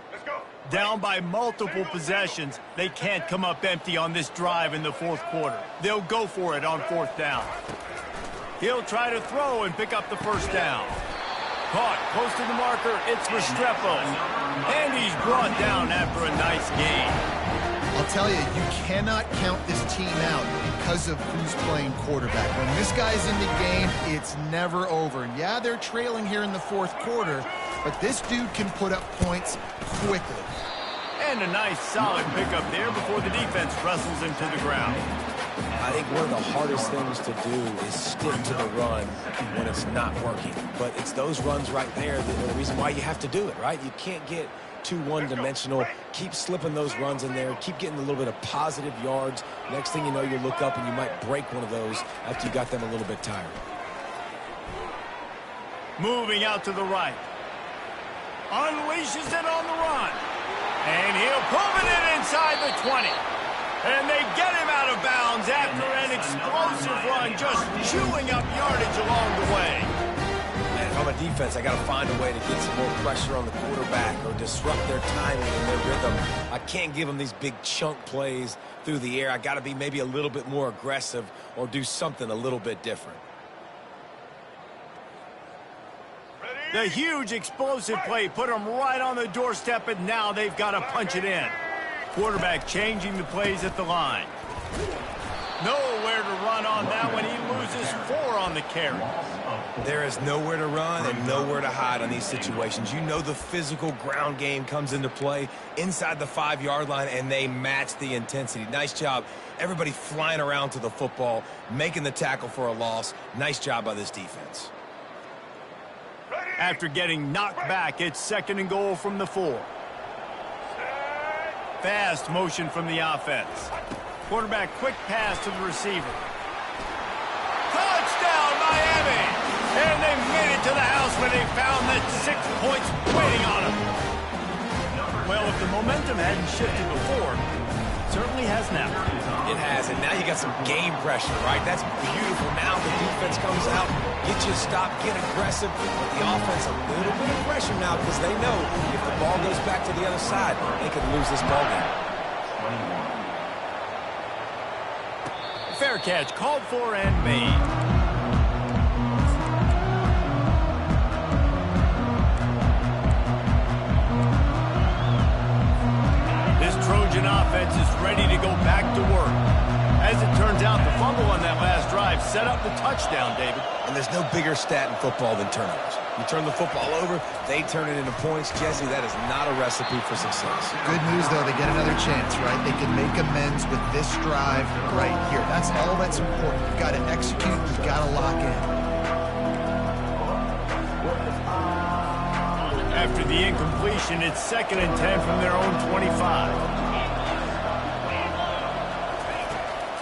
Down by multiple possessions, they can't come up empty on this drive in the fourth quarter. They'll go for it on fourth down. He'll try to throw and pick up the first down. Caught close to the marker, it's Restrepo. And he's brought down after a nice gain. I'll tell you, you cannot count this team out because of who's playing quarterback. When this guy's in the game, it's never over. And yeah, they're trailing here in the fourth quarter, but this dude can put up points quickly. And a nice solid pickup there before the defense wrestles him to the ground. I think one of the hardest things to do is stick to the run when it's not working. But it's those runs right there that are the reason why you have to do it, right? You can't get too one-dimensional. Keep slipping those runs in there. Keep getting a little bit of positive yards. Next thing you know, you look up and you might break one of those after you got them a little bit tired. Moving out to the right. Unleashes it on the run. And he'll pull it in inside the 20. And they get him out of bounds after an explosive run, just chewing up yardage along the way. And if I'm a defense, I got to find a way to get some more pressure on the quarterback or disrupt their timing and their rhythm. I can't give them these big chunk plays through the air. I got to be maybe a little bit more aggressive or do something a little bit different. The huge explosive play put them right on the doorstep, and now they've got to punch it in. Quarterback changing the plays at the line. Nowhere to run on that one. He loses 4 on the carry. There is nowhere to run and nowhere to hide on these situations. You know the physical ground game comes into play inside the 5-yard line, and they match the intensity. Nice job. Everybody flying around to the football, making the tackle for a loss. Nice job by this defense. After getting knocked back, it's 2nd and goal from the 4. Fast motion from the offense. Quarterback quick pass to the receiver. Touchdown, Miami! And they made it to the house where they found that 6 points waiting on them. Well, if the momentum hadn't shifted before, it certainly has now. It has, and now you got some game pressure, right? That's beautiful. Now the defense comes out, get you a stop, get aggressive, but the offense a little bit of pressure now because they know if the ball goes back to the other side, they could lose this ball game. Fair catch called for and made. This Trojan offense is ready to go back to work. As it turns out, the fumble on that last drive set up the touchdown, David. And there's no bigger stat in football than turnovers. You turn the football over, they turn it into points. Jesse, that is not a recipe for success. Good news, though, they get another chance, right? They can make amends with this drive right here. That's all that's important. You've got to execute. You've got to lock in. After the incompletion, it's 2nd and 10 from their own 25.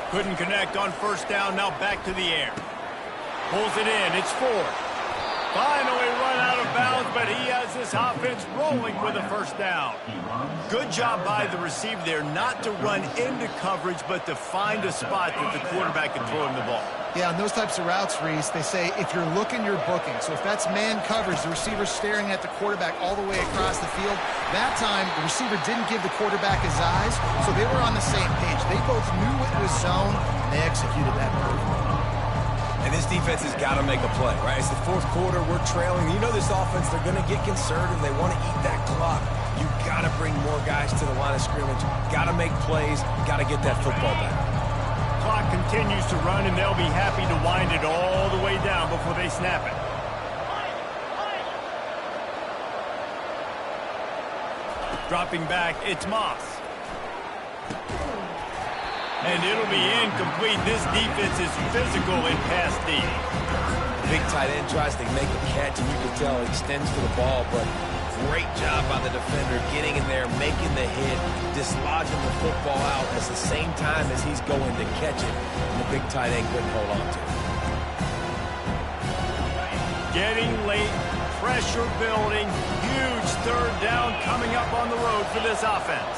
Couldn't connect on first down, now back to the air. Pulls it in, it's 4. Finally run out of bounds, but he has this offense rolling with a first down. Good job by the receiver there not to run into coverage, but to find a spot that the quarterback can throw him the ball. Yeah, on those types of routes, Reese, they say if you're looking, you're booking. So if that's man coverage, the receiver's staring at the quarterback all the way across the field. That time, the receiver didn't give the quarterback his eyes, so they were on the same page. They both knew it was zone, and they executed that perfectly. And this defense has got to make a play, right? It's the fourth quarter. We're trailing. You know this offense, they're going to get conservative. They want to eat that clock. You got to bring more guys to the line of scrimmage. Got to make plays. Got to get that football back. Clock continues to run, and they'll be happy to wind it all the way down before they snap it. Dropping back, it's Moss. And it'll be incomplete. This defense is physical in pass deep. Big tight end tries to make a catch, and you can tell he extends for the ball, but Great job by the defender getting in there, making the hit, dislodging the football out at the same time as he's going to catch it. And the big tight end couldn't hold on to it. Getting late, pressure building, huge third down coming up on the road for this offense.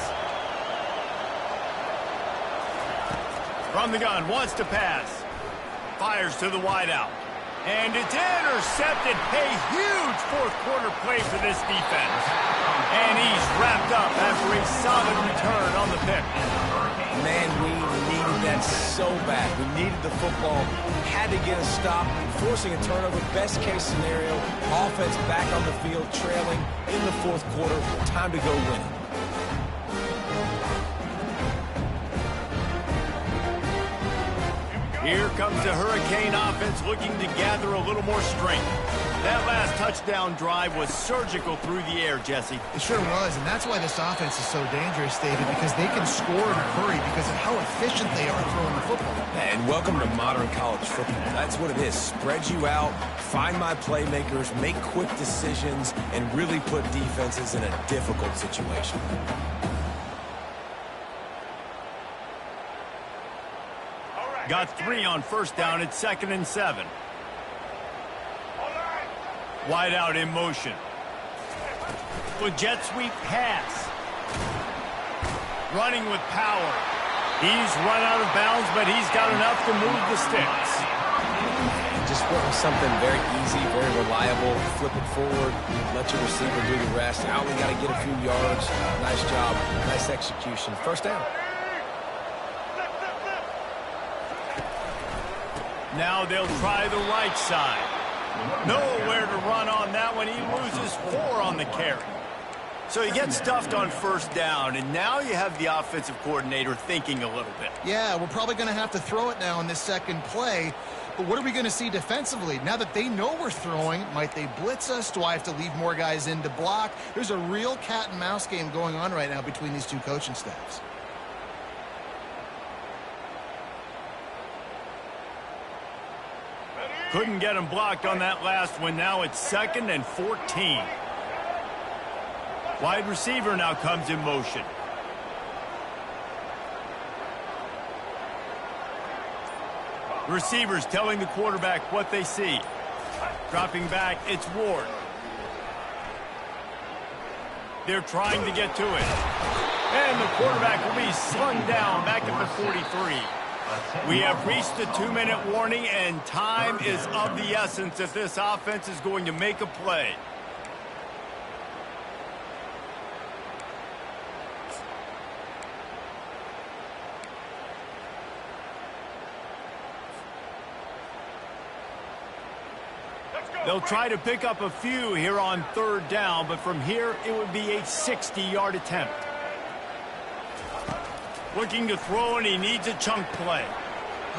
From the gun, wants to pass. Fires to the wideout. And it's intercepted. A huge fourth quarter play for this defense. And he's wrapped up after a solid return on the pick. Man, we needed that so bad. We needed the football. Had to get a stop, forcing a turnover. Best case scenario, offense back on the field, trailing in the fourth quarter. Time to go win it. Here comes the Hurricane offense looking to gather a little more strength. That last touchdown drive was surgical through the air, Jesse. It sure was, and that's why this offense is so dangerous, David, because they can score in a hurry because of how efficient they are throwing the football. And welcome to modern college football. That's what it is. Spread you out, find my playmakers, make quick decisions, and really put defenses in a difficult situation. Got 3 on first down. It's 2nd and 7. Wide out in motion. With jet sweep pass. Running with power. He's run out of bounds, but he's got enough to move the sticks. Just went with something very easy, very reliable. Flip it forward, let your receiver do the rest. Now we got to get a few yards. Nice job, nice execution. First down. Now they'll try the right side. Nowhere to run on that one. He loses 4 on the carry. So he gets stuffed on first down, and now you have the offensive coordinator thinking a little bit. Yeah, we're probably going to have to throw it now in this second play. But what are we going to see defensively? Now that they know we're throwing, might they blitz us? Do I have to leave more guys in to block? There's a real cat and mouse game going on right now between these two coaching staffs. Couldn't get him blocked on that last one. Now it's 2nd and 14. Wide receiver now comes in motion. Receivers telling the quarterback what they see. Dropping back, it's Ward. They're trying to get to it. And the quarterback will be slung down back at the 43. We have reached the 2-minute warning, and time is of the essence if this offense is going to make a play. They'll try to pick up a few here on third down, but from here it would be a 60-yard attempt. Looking to throw, and he needs a chunk play.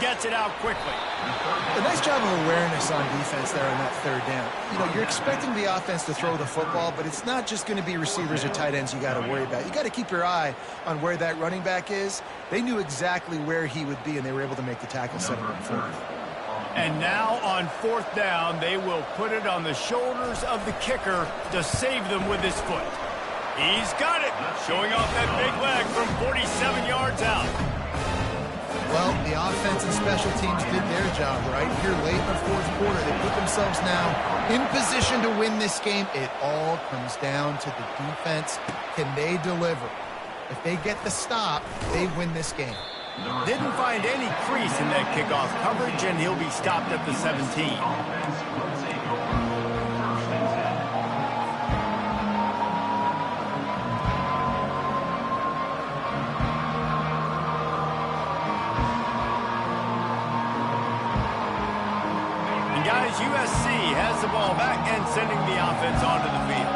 Gets it out quickly. A nice job of awareness on defense there on that third down. You know, you're expecting the offense to throw the football, but it's not just going to be receivers or tight ends you got to worry about. You got to keep your eye on where that running back is. They knew exactly where he would be, and they were able to make the tackle 7 and 4. And now on fourth down, they will put it on the shoulders of the kicker to save them with his foot. He's got it, showing off that big leg from 47 yards out. Well, the offense and special teams did their job right here late in the fourth quarter. They put themselves now in position to win this game. It all comes down to the defense. Can they deliver? If they get the stop, they win this game. Didn't find any crease in that kickoff coverage, and he'll be stopped at the 17. USC has the ball back and sending the offense onto the field.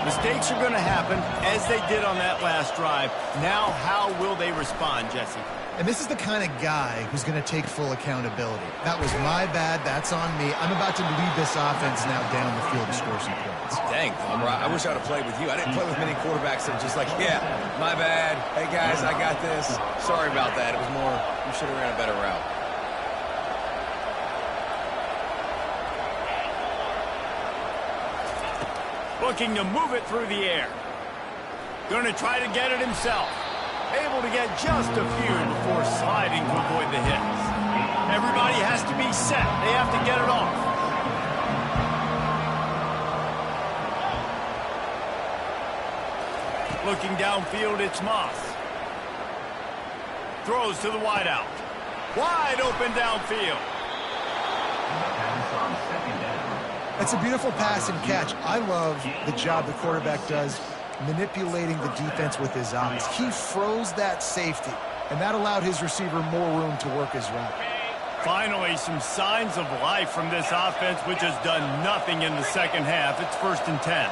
Mistakes are going to happen, as they did on that last drive. Now, how will they respond, Jesse? And this is the kind of guy who's going to take full accountability. That was my bad. That's on me. I'm about to lead this offense now down the field to score some points. Dang, I wish I would have played with you. I didn't play with many quarterbacks that are just like, yeah, my bad. Hey, guys, I got this. Sorry about that. It was more, you should have ran a better route. Looking to move it through the air. Going to try to get it himself. Able to get just a few before sliding to avoid the hits. Everybody has to be set. They have to get it off. Looking downfield, it's Moss. Throws to the wideout. Wide open downfield. That's a beautiful pass and catch. I love the job the quarterback does manipulating the defense with his eyes. He froze that safety, and that allowed his receiver more room to work his route. Finally, some signs of life from this offense, which has done nothing in the second half. It's 1st and 10.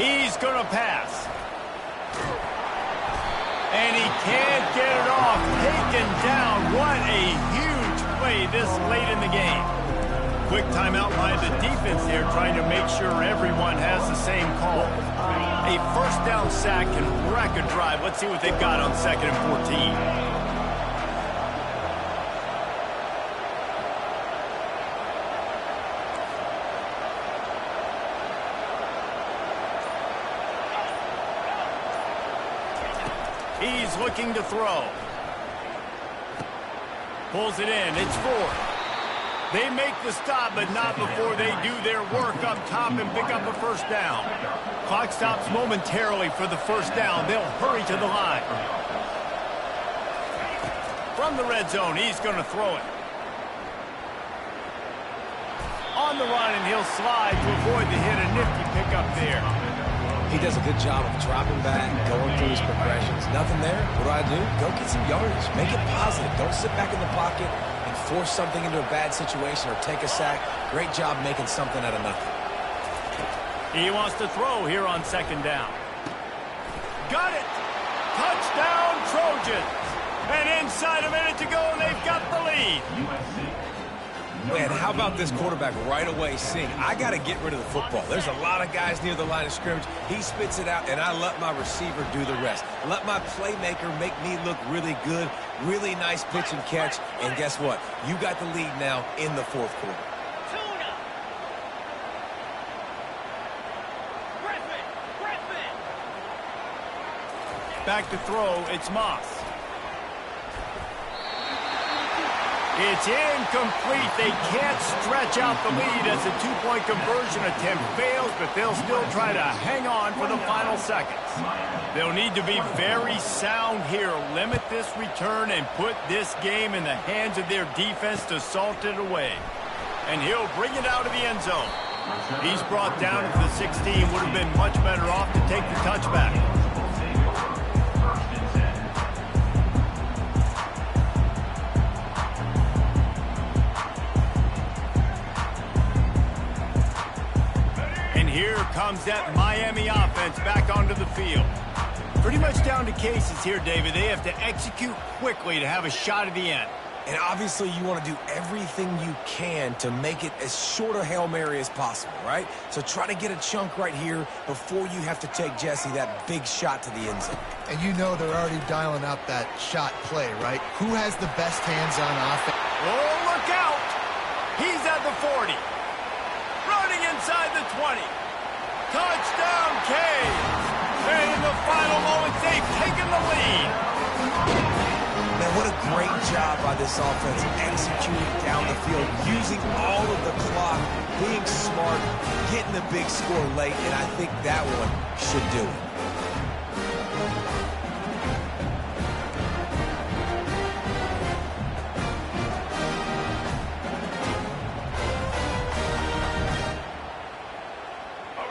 He's going to pass. And he can't get it off. Taken down. What a huge play this late in the game. Quick timeout by the defense there, trying to make sure everyone has the same call. A 1st down sack can wreck a drive. Let's see what they've got on 2nd and 14. He's looking to throw. Pulls it in. It's 4th. They make the stop, but not before they do their work up top and pick up a 1st down. Clock stops momentarily for the 1st down. They'll hurry to the line. From the red zone, he's going to throw it. On the run, and he'll slide to avoid the hit. A nifty pickup there. He does a good job of dropping back, going through his progressions. Nothing there. What do? Go get some yardage. Make it positive. Don't sit back in the pocket and force something into a bad situation or take a sack. Great job making something out of nothing. He wants to throw here on 2nd down. Got it! Touchdown, Trojans! And inside a minute to go, and they've got the lead. Man, how about this quarterback right away seeing, I got to get rid of the football. There's a lot of guys near the line of scrimmage. He spits it out, and I let my receiver do the rest. Let my playmaker make me look really good. Really nice pitch and catch. And guess what? You got the lead now in the 4th quarter. Back to throw, it's Moss. It's incomplete. They can't stretch out the lead as a 2-point conversion attempt fails, but they'll still try to hang on for the final seconds. They'll need to be very sound here, limit this return, and put this game in the hands of their defense to salt it away. And he'll bring it out of the end zone. He's brought down to the 16, would have been much better off to take the touchback. Here comes that Miami offense back onto the field. Pretty much down to cases here, David. They have to execute quickly to have a shot at the end. And obviously you want to do everything you can to make it as short a Hail Mary as possible, right? So try to get a chunk right here before you have to take Jesse that big shot to the end zone. And you know they're already dialing up that shot play, right? Who has the best hands on offense? Oh, look out! He's at the 40. Running inside the 20. Touchdown, Caves! And in the final moments, they've taken the lead. Man, what a great job by this offense executing down the field, using all of the clock, being smart, getting the big score late, and I think that one should do it.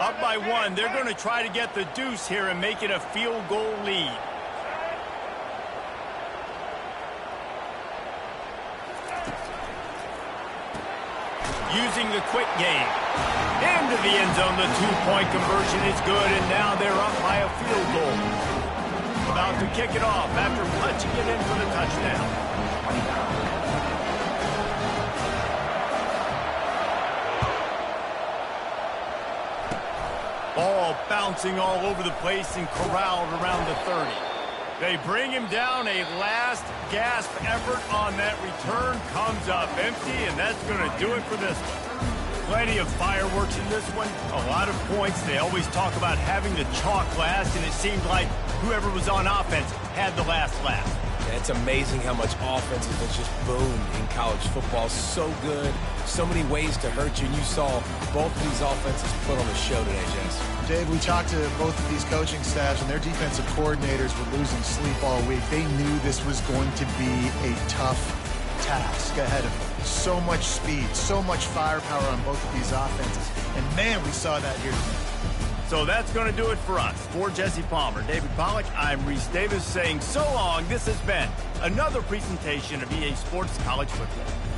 Up by 1, they're going to try to get the deuce here and make it a field goal lead. Using the quick game. Into the end zone, the 2-point conversion is good, and now they're up by a field goal. About to kick it off after punching it in for the touchdown. Ball bouncing all over the place and corralled around the 30. They bring him down. A last gasp effort on that return comes up empty, and that's going to do it for this one. Plenty of fireworks in this one, a lot of points. They always talk about having the chalk last, and it seemed like whoever was on offense had the last laugh. Yeah, it's amazing how much offense has just boomed in college football. So good, so many ways to hurt you, and you saw both of these offenses put on a show today, Jess. Dave, we talked to both of these coaching staffs, and their defensive coordinators were losing sleep all week. They knew this was going to be a tough task ahead of them. So much speed, so much firepower on both of these offenses. And, man, we saw that here tonight. So that's going to do it for us. For Jesse Palmer, David Pollack, I'm Reese Davis saying so long. This has been another presentation of EA Sports College Football.